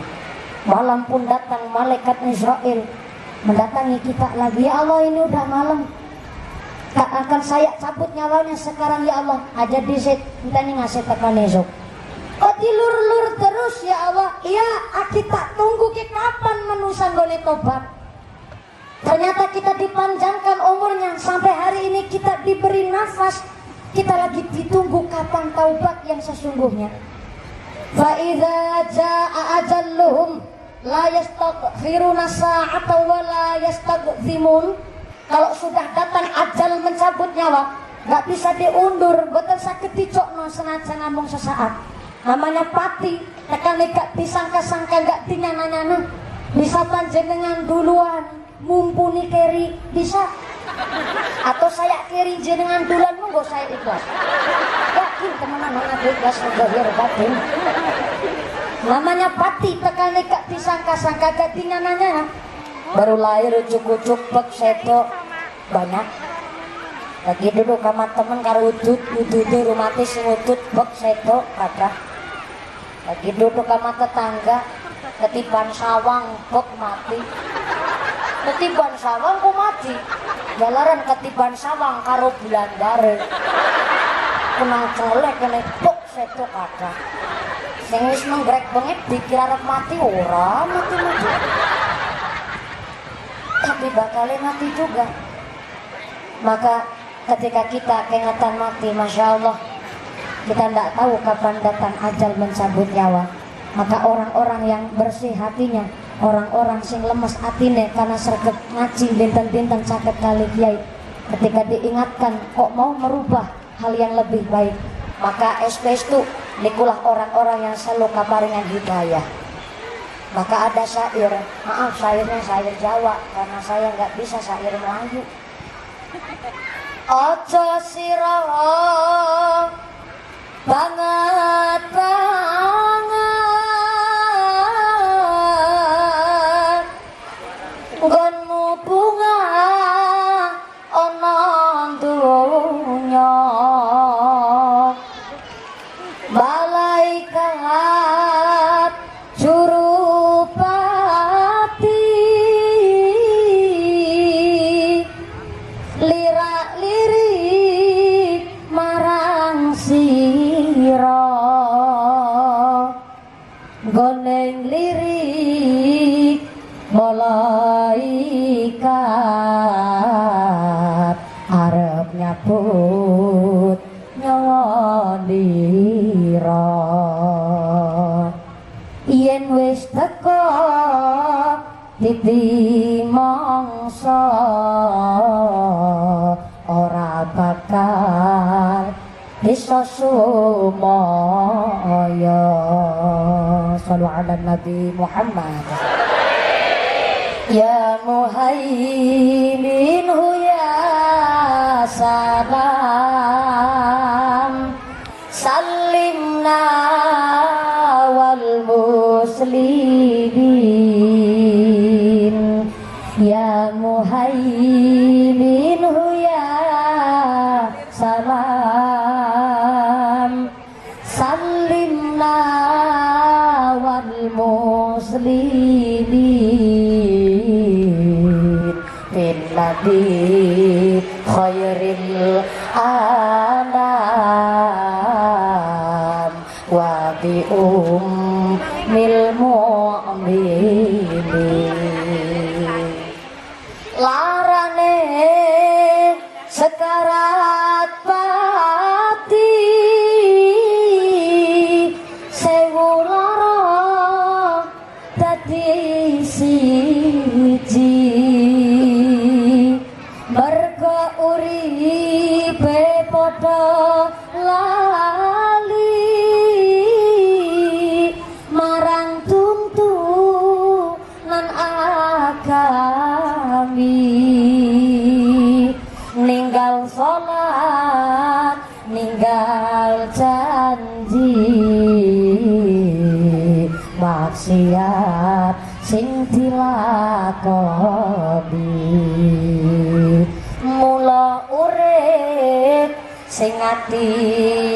Malam pun datang malaikat Israel mendatangi kita lagi. Ya Allah, ini udah malam, akan saya cabut nyawanya sekarang ya Allah. Aja disit, kita nih ngasih tekan esok. Kok dilur-lur terus ya Allah? Iya, kita tunggu ke kapan manusia boleh tobat. Ternyata kita dipanjangkan umurnya sampai hari ini, kita diberi nafas. Kita lagi ditunggu kapan taubat yang sesungguhnya. Fa idza jaa ajalluhum la yastaghfiruna sa'ata wa la yastaghzimun. Kalau sudah datang ajal mencabut nyawa, nggak bisa diundur, betul sakit dicokno senajan ngomong sesaat. namanya pati tekan gak disangka-sangka gak dinyana-nyana bisa panjenengan duluan mumpuni keri bisa atau saya kiri jenengan duluan monggo saya ikhlas yakin teman-teman aku ikhlas zahir batin namanya pati tekan gak disangka-sangka gak dinyana-nyana baru lahir ujuk-ujuk bek seto banyak lagi dulu kamar temen karo udut rumati sing udut bek seto kadah lagi dulu kamar tetangga ketiban sawang bek mati ketiban sawang kok mati jalaran ketiban sawang karo bulandare kunang celek kene bek seto kadah sing wis menggrek banget dikira arep mati ora mati tapi bakalnya mati juga. Maka ketika kita keingetan mati, Masya Allah, kita tidak tahu kapan datang ajal mencabut nyawa. Maka orang-orang yang bersih hatinya, orang-orang sing lemes hatine karena sregep ngaji binten-binten sakit kali kiai, ketika diingatkan kok mau merubah hal yang lebih baik, maka itu nikulah orang-orang yang selalu kaparingan hidayah. Maka ada syair, maaf syairnya syair Jawa karena saya nggak bisa syair Melayu. Ojo sira banget nggonmu bunga ana dunya malaikat jurupati lirak-lirik marang sira goneng lirik malaikat arep nyabut nyawa lira yen wis teko titi mangsa ora bakal bisa sumaya sallu ala Nabi Muhammad ya muhaimin ya salam salimna wal muslimin ya muhaimin ya salam salimna wal muslimin bin nabi khairil anam wa bi ummil mu'minin larane sekarat pati sewu lara dadi siji mergo uripe padha lali marang tuntunan agami ninggal sholat ninggal janji maksiat sing dilakoni mula urip sing ati-ati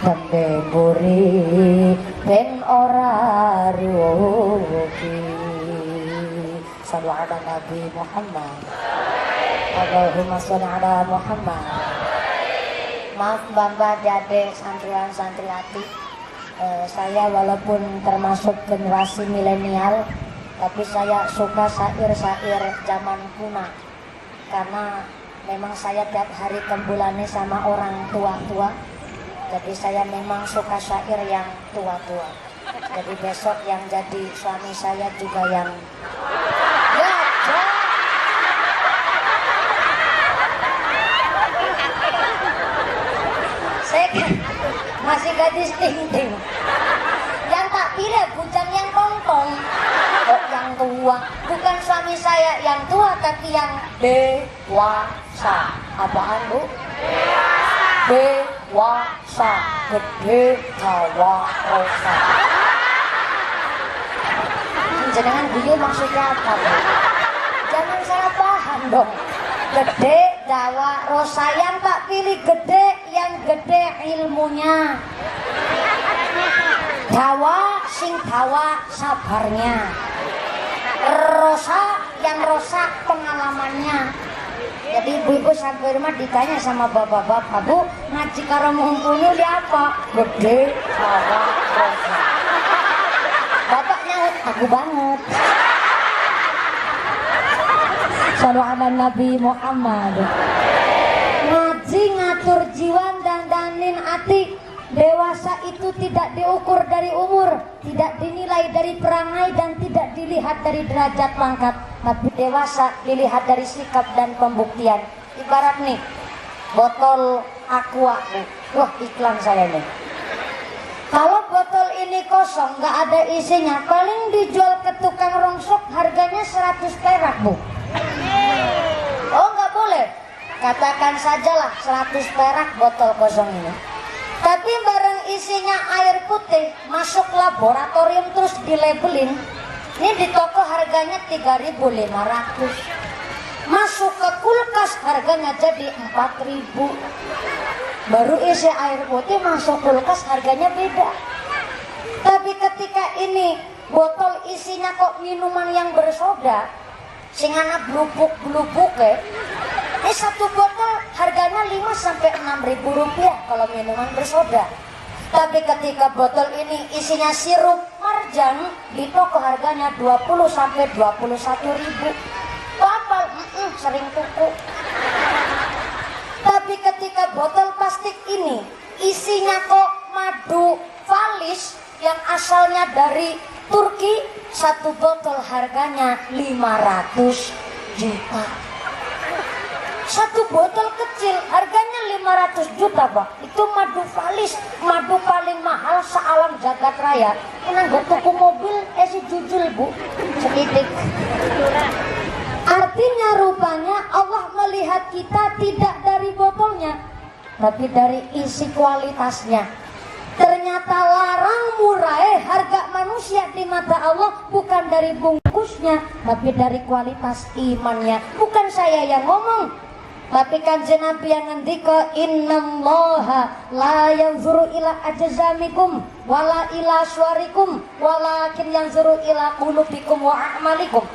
tembe buri ben ora rugi sallu ala Nabi Muhammad Allahumma sholli ala Muhammad. Maaf Mbak Jade santriwan-santriwati, saya walaupun termasuk generasi milenial, tapi saya suka syair-syair zaman kuno karena memang saya tiap hari kembulane sama orang tua-tua, jadi saya memang suka syair yang tua-tua. Jadi besok yang jadi suami saya juga yang gadis ting-ting. Yang tak pilih bujang yang tongtong. Kok yang tua? Bukan suami saya yang tua, tapi yang dewasa. Apaan, Bu? Dewasa. Gede, Jawa, Rosa. Jenengan guyu maksudnya apa, Bu? Jangan salah paham dong. Gede, Jawa, Rosa. Yang tak pilih gede, yang gede ilmunya. Jawa, sing Jawa sabarnya. Rosa, yang rosa pengalamannya. Jadi ibu-ibu sampai rumah ditanya sama bapak-bapak, Bu, ngaji karo mumpuni li apa? Gede, Jawa, Rosa. Bapak nyaut, aku banget. Sallu ala Nabi Muhammad. Ngaji ngatur jiwa dan danin ati. Dewasa itu tidak diukur dari umur, tidak dinilai dari perangai, dan tidak dilihat dari derajat pangkat, tapi dewasa dilihat dari sikap dan pembuktian. Ibarat nih botol aqua, wah iklan saya nih. Kalau botol ini kosong, nggak ada isinya, paling dijual ke tukang rongsok harganya 100 perak, Bu. Oh nggak boleh, katakan sajalah 100 perak botol kosong ini. Tapi barang isinya air putih, masuk laboratorium terus dilabelin, ini di toko harganya 3.500. Masuk ke kulkas harganya jadi 4.000. Baru isi air putih masuk kulkas harganya beda. Tapi ketika ini botol isinya kok minuman yang bersoda, sing ana blubuk-blubuk ini satu botol harganya 5 sampai 6.000 rupiah kalau minuman bersoda. Tapi ketika botol ini isinya sirup marjan, di toko harganya 20 sampai 21.000. Bapak sering tuku. Tapi ketika botol plastik ini isinya kok madu falis yang asalnya dari Turki, satu botol harganya 500 juta. Satu botol kecil harganya 500 juta, Pak. Itu madu falis, madu paling mahal sealam jagat raya. Ini nggak tuku mobil, si jujul, Bu. Sedikit. Artinya rupanya Allah melihat kita tidak dari botolnya, tapi dari isi kualitasnya. Ternyata larang murai harga manusia di mata Allah bukan dari bungkusnya, tapi dari kualitas imannya. Bukan saya yang ngomong, tapi Kanjeng Nabi yang ngendika, innallaha la yanzuru ila ajzamikum wala ila suwarikum walakin yanzuru ila qulubikum wa a'malikum.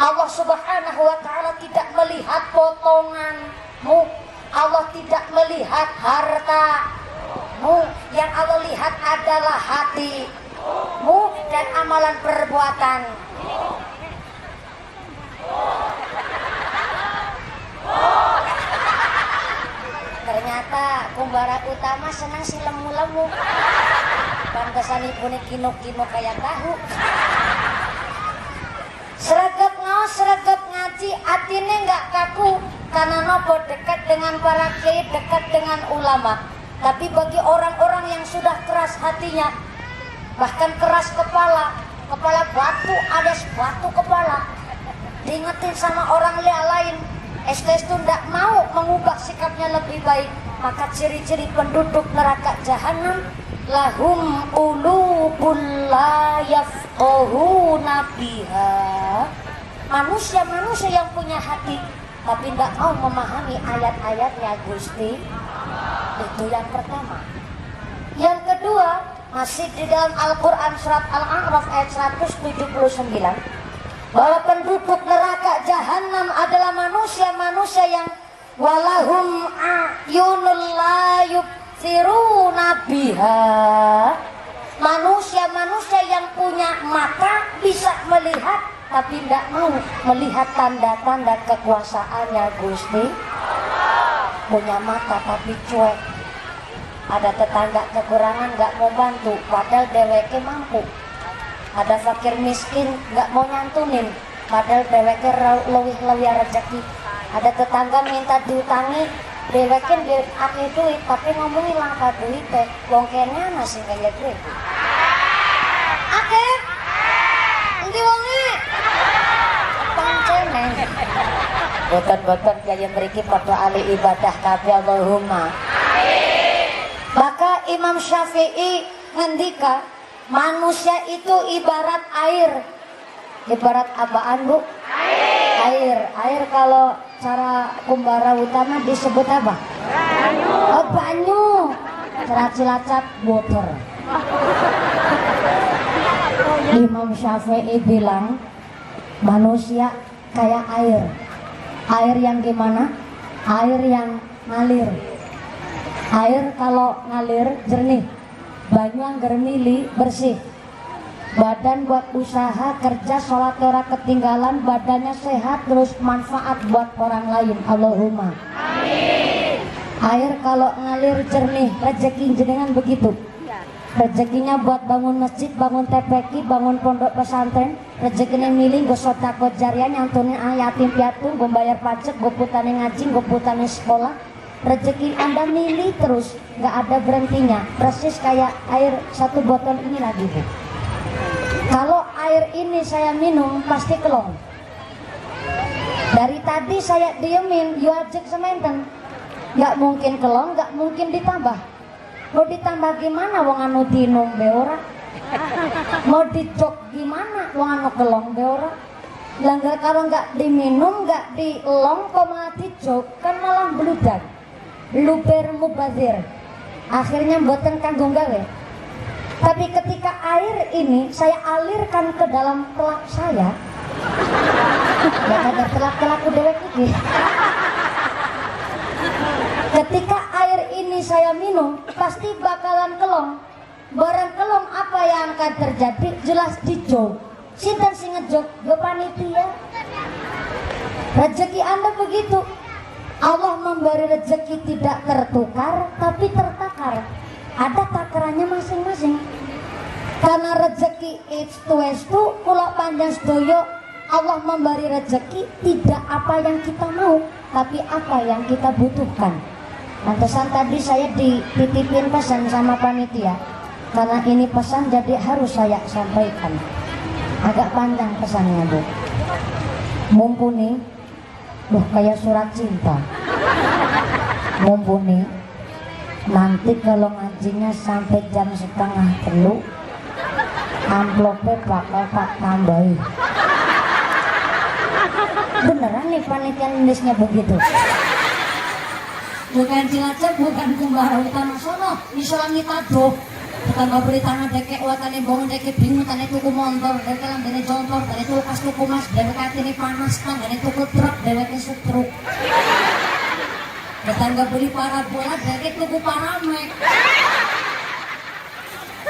Allah Subhanahu wa taala tidak melihat potonganmu, Allah tidak melihat hartamu, yang Allah lihat adalah hatimu dan amalan perbuatan. Ternyata kumbara utama senang si lemu-lemu. Pantesan ibu nih kinuk-kinuk kayak tahu. Sregep ngaos, sregep ngaji, atine nggak kaku. Karena nopo dekat dengan para kiai, dekat dengan ulama. Tapi bagi orang-orang yang sudah keras hatinya, bahkan keras kepala batu, ada batu kepala, diingetin sama orang lain, STS itu tidak mau mengubah sikapnya lebih baik, maka ciri-ciri penduduk neraka jahanam, lahum ulubul la yafqahuna biha, manusia-manusia yang punya hati tapi tidak mau memahami ayat-ayatnya Gusti. Itu yang pertama. Yang kedua, masih di dalam Al-Quran surat Al-A'raf ayat 179, bahwa penduduk neraka jahanam adalah manusia-manusia yang walahum a'yunul la yubsiruna biha, manusia-manusia yang punya mata bisa melihat tapi tidak mau melihat tanda-tanda kekuasaannya Gusti. Punya mata tapi cuek. Ada tetangga kekurangan nggak mau bantu, padahal deweke mampu. Ada fakir miskin nggak mau nyantunin, padahal deweke lewih rezeki. Ada tetangga minta diutangi, Dewekin di akeh duit tapi ngomongin langka duit teh wong kene masih kaya duit. Akeh. Endi wonge? Panceneng. Boten-boten kaya mriki padha ahli ibadah kabeh Allahumma. Maka Imam Syafi'i ngendika, manusia itu ibarat air. Ibarat apaan, Bu? Air. Air kalau cara kumbara utama disebut apa? Banyu. Oh, banyu. Cara Cilacap water. Imam Syafi'i bilang manusia kayak air. Air yang gimana? Air yang ngalir. Air kalau ngalir jernih, banyu angger mili bersih. Badan buat usaha, kerja, sholat ora ketinggalan, badannya sehat, terus manfaat buat orang lain. Allahumma. Amin. Air kalau ngalir jernih, rezeki jenengan begitu. Rezekinya buat bangun masjid, bangun TPQ, bangun pondok pesantren. Rezekinya milih gue sodako jariah, nyantunin yatim piatu, gue bayar pajak, gue putane ngaji, gue putane sekolah. Rezeki Anda milih terus, nggak ada berhentinya. Persis kayak air satu botol ini lagi, Bu. Kalau air ini saya minum pasti kelong. Dari tadi saya diemin, yuajek sementen. Nggak mungkin kelong, nggak mungkin ditambah. Mau ditambah gimana wong anu dinum beora? Mau dicok gimana wong anu kelong beora? Langgar kalau nggak diminum, nggak dielong, kok malah dicok, kan malah beludak. Luber mubazir, akhirnya mboten kanggo gawe. Tapi ketika air ini saya alirkan ke dalam telak saya, ya ada telak-telak dewek iki. Ketika air ini saya minum, pasti bakalan kelong. Barang kelong apa yang akan terjadi? Jelas dijog. Sinten sing ngejog? Ge panitia. Rezeki Anda begitu. Allah memberi rezeki tidak tertukar tapi tertakar. Ada takarannya masing-masing. Karena rezeki estu kula panjang sedoyo, Allah memberi rezeki tidak apa yang kita mau, tapi apa yang kita butuhkan. Pantesan tadi saya dititipin pesan sama panitia. Karena ini pesan jadi harus saya sampaikan. Agak panjang pesannya, Bu. Mumpuni kayak surat cinta. Mumpuni nanti kalau ngajinya sampai jam 2:30, amplopnya bakal tak tambahin. Beneran nih panitia nulisnya begitu. Bukan Cilacap, bukan Kumbara Utama sono, iso langit aduh. Kita nggak beli tanah dekek, watane bangun dekek bingung, tane tuku motor, dekek lambene jontor, tane tuku kas tuku mas, dekek katene panas, tane tuku truk, dekek setruk. Kita nggak beli parabola, dekek tuku paramek.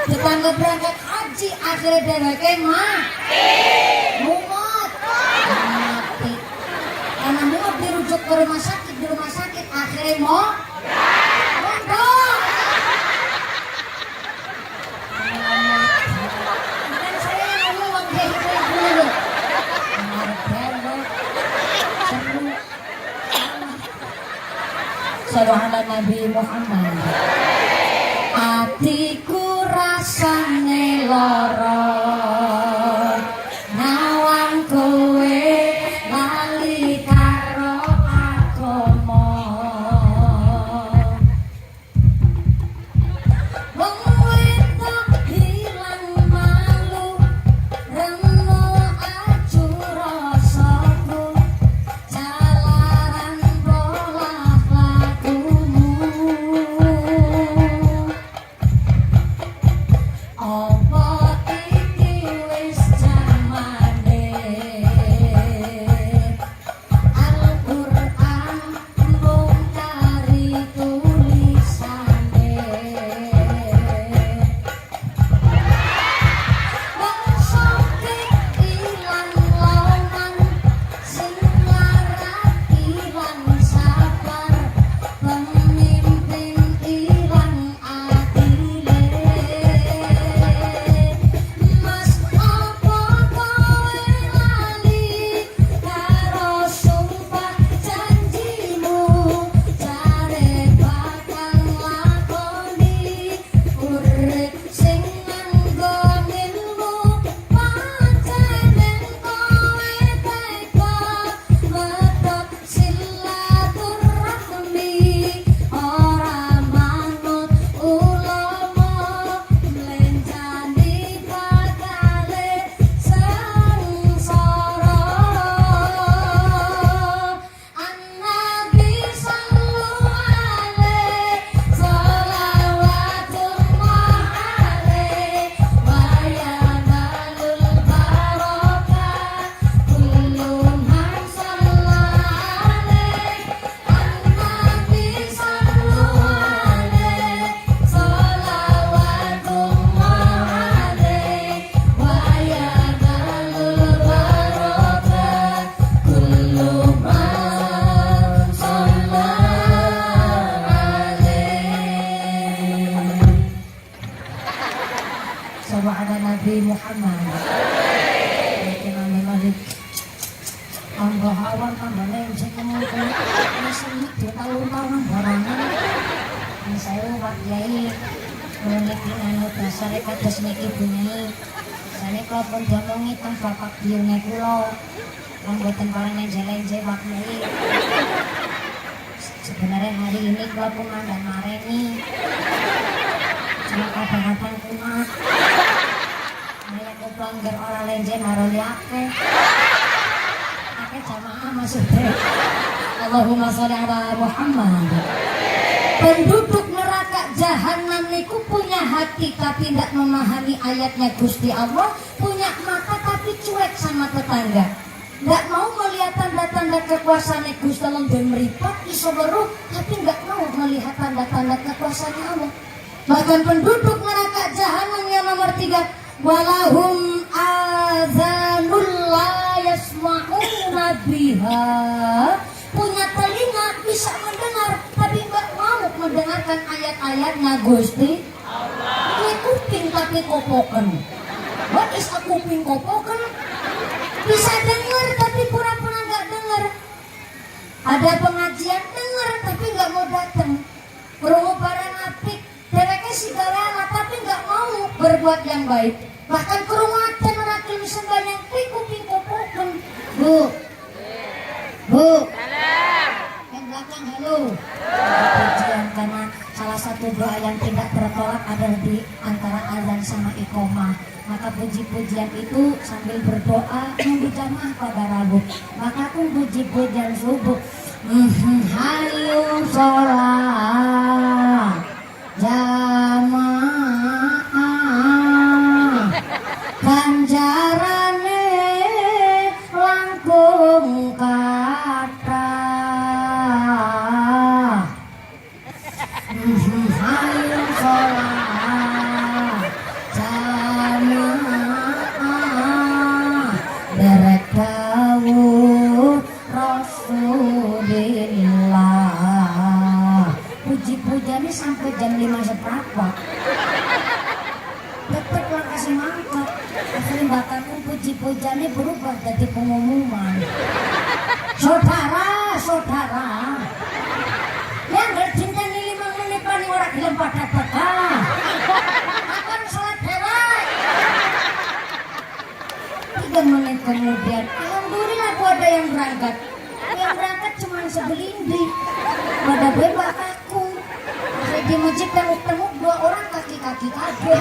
Kita nggak berangkat haji, akhirnya dekek mati. Mumet. Mati. Karena mumet dirujuk ke rumah sakit, di rumah sakit akhirnya mondok. Sallallahu Nabi Muhammad. Atiku rasane lara, nawang kowe lali karo agama. Wong wedok hilang malu, remo acu rasaku, jalaran bolah lakumu. Apa Nabi Muhammad. Anggo hawan tambah lenceng ngomong masih itu tahun-tahun barangan. Saya Pak Kiai menik anu dasar kados niki bunyi. Sane kula pun diomongi teng bapak biyune kula. Wong boten parane jelenje Pak Kiai. Sebenarnya hari ini kula pun mandang mareni. Cuma kadang-kadang kumat. Saya kupangger ora lenje maroli akeh. Jamaah maksudnya Allahumma sholli ala Muhammad. Penduduk neraka jahanam niku punya hati tapi tidak memahami ayatnya Gusti Allah, punya mata tapi cuek sama tetangga, tidak mau melihat tanda-tanda kekuasaan Gusti Allah dan meripat iso weruh tapi tidak mau melihat tanda-tanda kekuasaan Allah. Bahkan penduduk neraka jahanam yang nomor 3, walahum azanul la yasma'una biha, punya telinga bisa mendengar tapi enggak mau mendengarkan ayat-ayatnya Gusti Allah. Ini kuping tapi kopoken. What is a kuping kopoken? Bisa dengar tapi pura-pura enggak dengar. Ada pengajian dengar tapi enggak mau datang. Krungu barang apik, dereke sigala tapi enggak mau berbuat yang baik. Bahkan kerumatan rakyat sembahyang kuping kopoken. Bu, yang belakang halo. Pujian karena salah satu doa yang tidak tertolak adalah di antara azan sama iqomah. Maka puji-pujian itu sambil berdoa nunggu jamaah pada Rabu. Maka aku puji-pujian subuh. Hayu sholat jamaah ganjarane langkung kata. Hayu sholat jamaah derek dawuh Rasulillah. Puji-pujiannya sampai jam 5 seperempat. Tetep lah kasih mangkok. Akhirnya bapakku puji-pujiannya berubah jadi pengumuman. Saudara, yang bercinta ini 5 menit paling orang gelem pada bekal. Akan sholat dewek. 3 menit kemudian, alhamdulillah aku ada yang berangkat. Yang berangkat cuma sebelindi. Pada bebas aku. Di masjid tenguk-tenguk 2 orang kaki-kaki kabeh.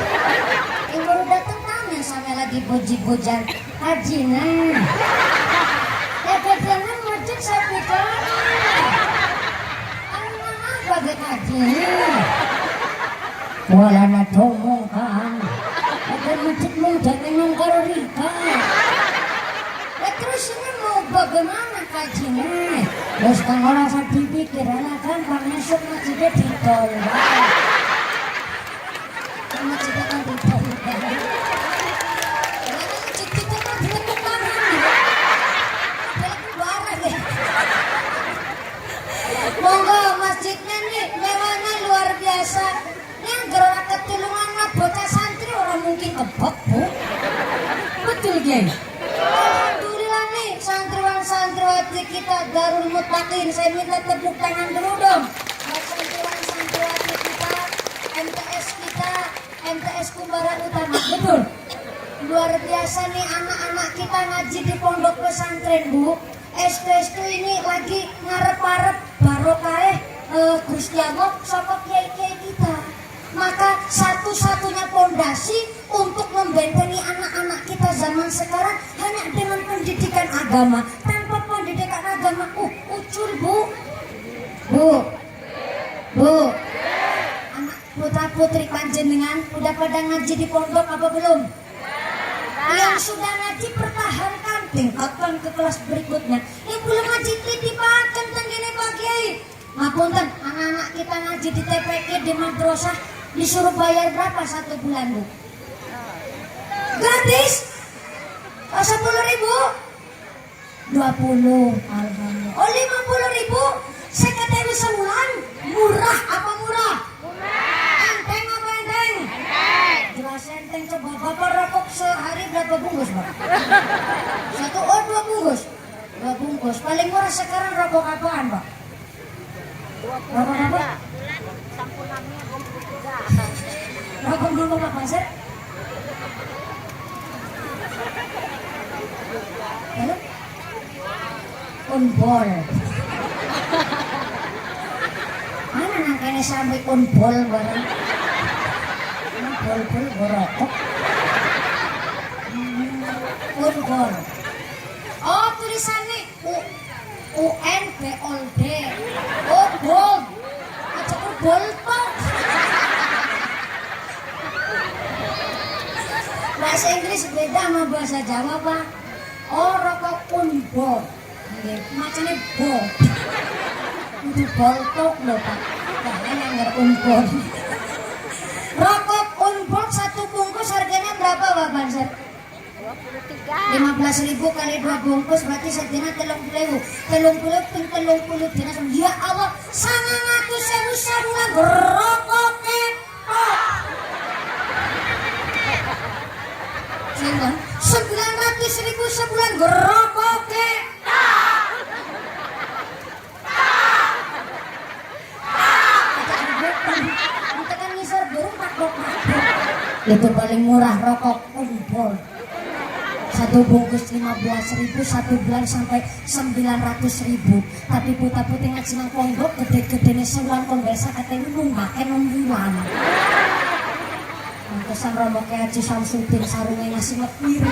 Yang baru datang tanya sama lagi puji-pujian haji nih. Ya kedangan masjid saya pikir. Anak apa gak haji nih? Walana domong kan. Ada masjid mau jangan ngongkar rika. Ya terus ini mau bagaimana kajinya? Terus kan orang saya dipikir anak kan masuk masjidnya ditol. Masjidnya kan ditol. Masjid kita kan diletuk tangan. Diletuk barang ya. Monggo masjidnya nih mewahnya luar biasa. Yang gerak ketulungan bocah santri orang mungkin kebak bu. Betul geng. Alhamdulillah nih santriwan-santriwati kita Darul Muttaqin, saya minta tepuk tangan dulu dong buat santriwan-santriwati kita, MTS Kumbara Utama. Betul, luar biasa nih anak-anak kita ngaji di pondok pesantren bu. SD ini lagi ngarep-arep barokah Gusti Allah sapa kiai-kiai kita. Maka satu-satunya pondasi untuk membentengi anak-anak kita zaman sekarang hanya dengan pendidikan agama. Tanpa pendidikan agama, ucul bu. Anak putra-putri panjenengan udah pada ngaji di pondok apa belum? Yang sudah ngaji pertahankan, tingkatkan ke kelas berikutnya. Yang belum ngaji titipakan tenggine Pak Kiai. Ngapunten, anak-anak kita ngaji di TPK di madrasah disuruh bayar berapa 1 bulan bu? Gratis? 10.000? 20. Alhamdulillah. Oh 50.000? Saya kata sebulan murah apa murah? Enteng apa enteng? Jelas senteng coba. Bapak rokok sehari berapa bungkus, Pak? Satu, oh 2 bungkus. 2 bungkus. Paling murah sekarang rokok apaan, Pak? Rokok apa? Rokok dulu Pak Pasir. Halo? Unbol. Mana nangkanya sampai unbol bareng? Unbol borokok. Unbol. Oh tulisannya UN BOLD. Oh gold. Aja bol tok. Bahasa Inggris beda sama bahasa Jawa, Pak. Oh rokok unbol. Macamnya bol. Itu bol tok loh, Pak. Jangan yang unbol. Rokok unbol 1 bungkus harganya berapa, Pak Banser? 15.000 kali 2 bungkus berarti sedina 30.000. 30 dina. Ya Allah, 900.000 sebulan rokok ketok. 900.000 sebulan rokok ketok. Kita kan ngisor burung makbok. Itu paling murah rokok unbol. 1 bungkus 15.000, 1 bulan sampai 900.000. Tapi puta putih ngajinan ponggok gede-gedenya sebulan konversa katanya numbaken 6 bulan. Mantesan romo kayak Haji Samsudin sarungnya nasi lepir.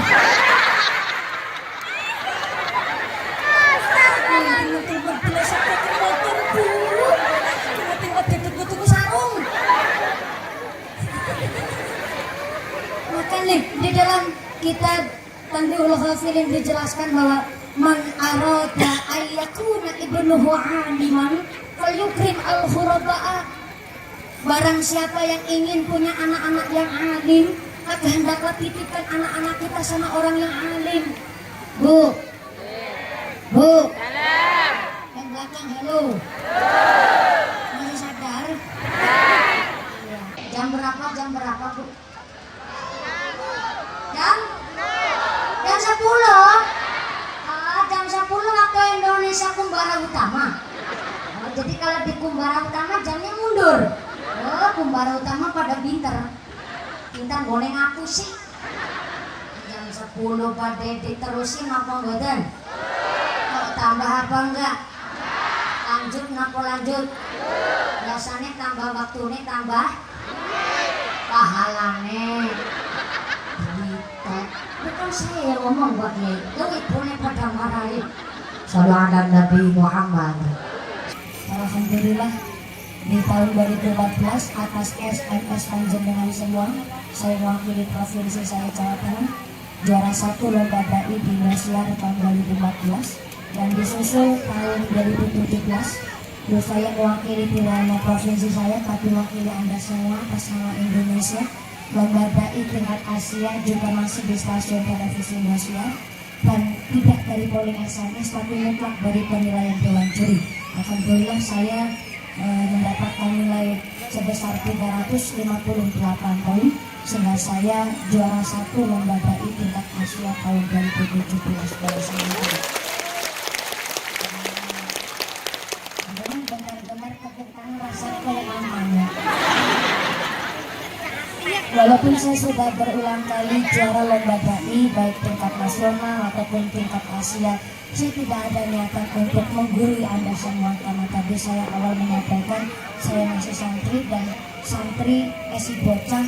Makanya di dalam kitab Tanbihul Ghafilin dijelaskan bahwa man arada ayyakuna ibnuhu aliman falyukrim al-khuraba'a. Barang siapa yang ingin punya anak-anak yang alim, maka hendaklah titipkan anak-anak kita sama orang yang alim. Bu, Bu, yang belakang halo. Masih sadar? Ya. Jam berapa Bu? Jam 10. Jam 10 waktu Indonesia Kumbara Utama. Jadi kalau di Kumbara Utama jamnya mundur. Kumbara Utama pada pinter boleh ngaku sih. Jam 10 pada diterusin apa enggak? Tambah apa enggak? Lanjut napa lanjut? Biasanya tambah waktunya tambah pahalane. Bukan saya ngomong buat dia itu ibunya pada marahin. Sallallahu Nabi Muhammad. Alhamdulillah di tahun 2014 atas SMS panjenengan semua saya mewakili provinsi saya Jawa Tengah juara 1 lomba dai di Indosiar tahun 2014 dan disusul tahun 2017 saya mewakili tidak hanya provinsi saya tapi mewakili Anda semua atas nama Indonesia. Lomba dai tingkat Asia juga masih di stasiun televisi Indosiar dan tidak dari polling SMS tapi mutlak dari penilaian Dewan Juri. Alhamdulillah saya mendapatkan nilai sebesar 358 poin sehingga saya juara 1 lomba dai tingkat Asia tahun 2017. Benar-benar tepuk tangan rasanya kayak mamanya. Walaupun saya sudah berulang kali juara lomba dai baik tingkat nasional ataupun tingkat Asia, saya tidak ada niatan untuk menggurui Anda semua karena tadi saya awal menyampaikan saya masih santri dan santri si bocah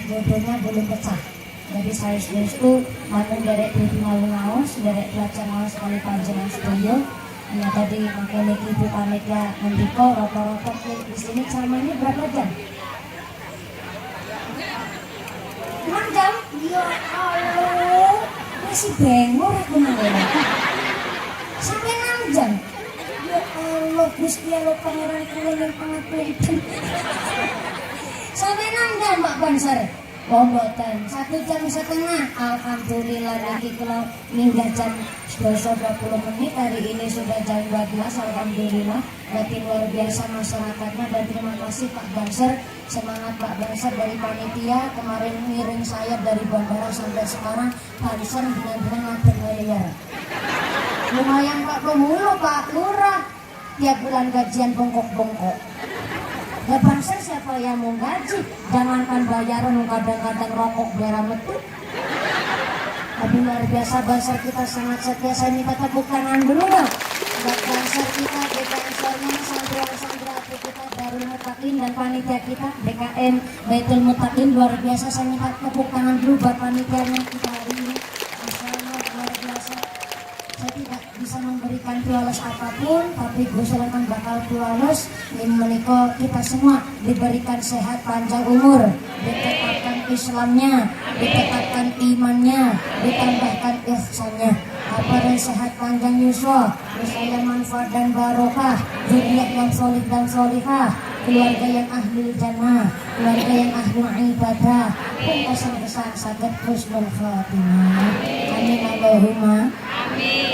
jodohnya belum pecah. Jadi saya itu manung derek pipi ngaus, derek belajar ngaus kali panjenengan studio. Ya tadi makanya ibu pamit ya mendiko rata-rata di sini samanya berapa jam? 6 jam? Ya Allah, masih bengor aku nanggung. Sampai 6 jam? Ya Allah, Gusti Allah pangeran kula yang pangapunten. Sampai 6 jam Pak Bansar. Oh mboten, 1 jam setengah. Alhamdulillah niki kula minggah jam 12:20 hari ini sudah jam 12 alhamdulillah. berarti luar biasa masyarakatnya. Dan terima kasih Pak Banser, semangat Pak Banser dari panitia kemarin ngiring saya dari bandara sampai sekarang. Banser benar-benar nggak bayar. Lumayan Pak Penghulu, Pak Lurah, tiap bulan gajian bongkok-bongkok. Ya Banser siapa yang mau gaji? Jangankan bayaran, kadang-kadang rokok merah metut. Tapi luar biasa Banser kita sangat setia. Saya minta tepuk tangan dulu dong buat Banser kita, BKM-nya, santri-santri kita Darul Mutakin dan panitia kita BKM Baitul Mutakin. Luar biasa, saya minta tepuk tangan dulu buat panitianya kita hari ini. Masya Allah, luar biasa. Saya tidak bisa memberikan pialos apapun, tapi Gusti Allah bakal pialos menika kita semua diberikan sehat panjang umur, ditetapkan Islamnya, ditetapkan imannya, ditambahkan ihsannya. Apa dan sehat panjang yuswa, misalnya manfaat dan barokah, zuriat yang solih dan solihah, keluarga yang ahli jannah, keluarga yang ahli ibadah, pun kesan-kesan sakit husnul khatimah. Amin Allahumma.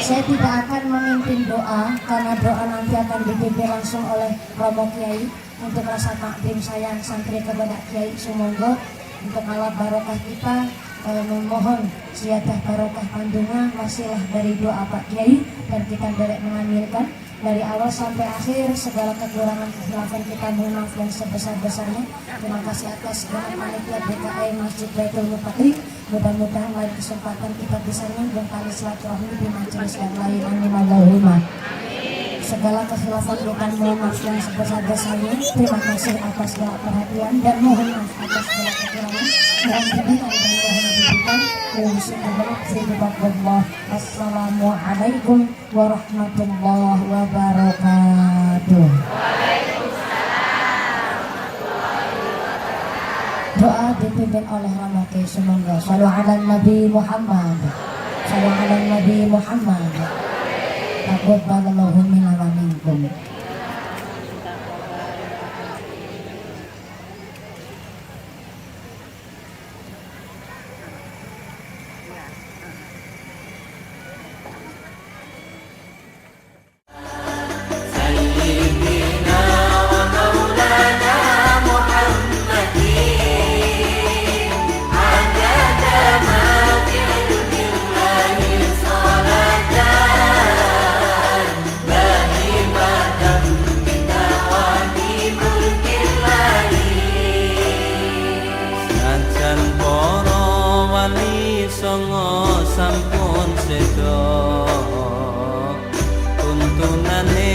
Saya tidak akan memimpin doa karena doa nanti akan dipimpin langsung oleh Romo Kiai. Untuk rasa takdim saya santri kepada Kiai Sumonggo, untuk Allah barokah kita, memohon siadah barokah pandungan wasilah dari doa Pak Kiai, dan kita derek mengambilkan dari awal sampai akhir segala kekurangan kekhilafan kita mohon maaf yang sebesar-besarnya. Terima kasih atas segala panitia BKM Masjid Baitul Mutakin. Mudah-mudahan lain kesempatan kita bisa nyambung tali silaturahmi di majelis yang lain. Amin Allahumma. Segala kekhilafan kita mohon maaf yang sebesar-besarnya. Terima kasih atas segala perhatian dan mohon maaf atas segala kekurangan yang diberikan dan mohon diberikan. Assalamualaikum warahmatullahi wabarakatuh. Doa dipimpin oleh Romo Kiai Sumonggo. Shallu ala Nabi Muhammad. Shallu ala Nabi Muhammad. Taqabbalallahu minna wa minkum. Sampun sedo tuntunane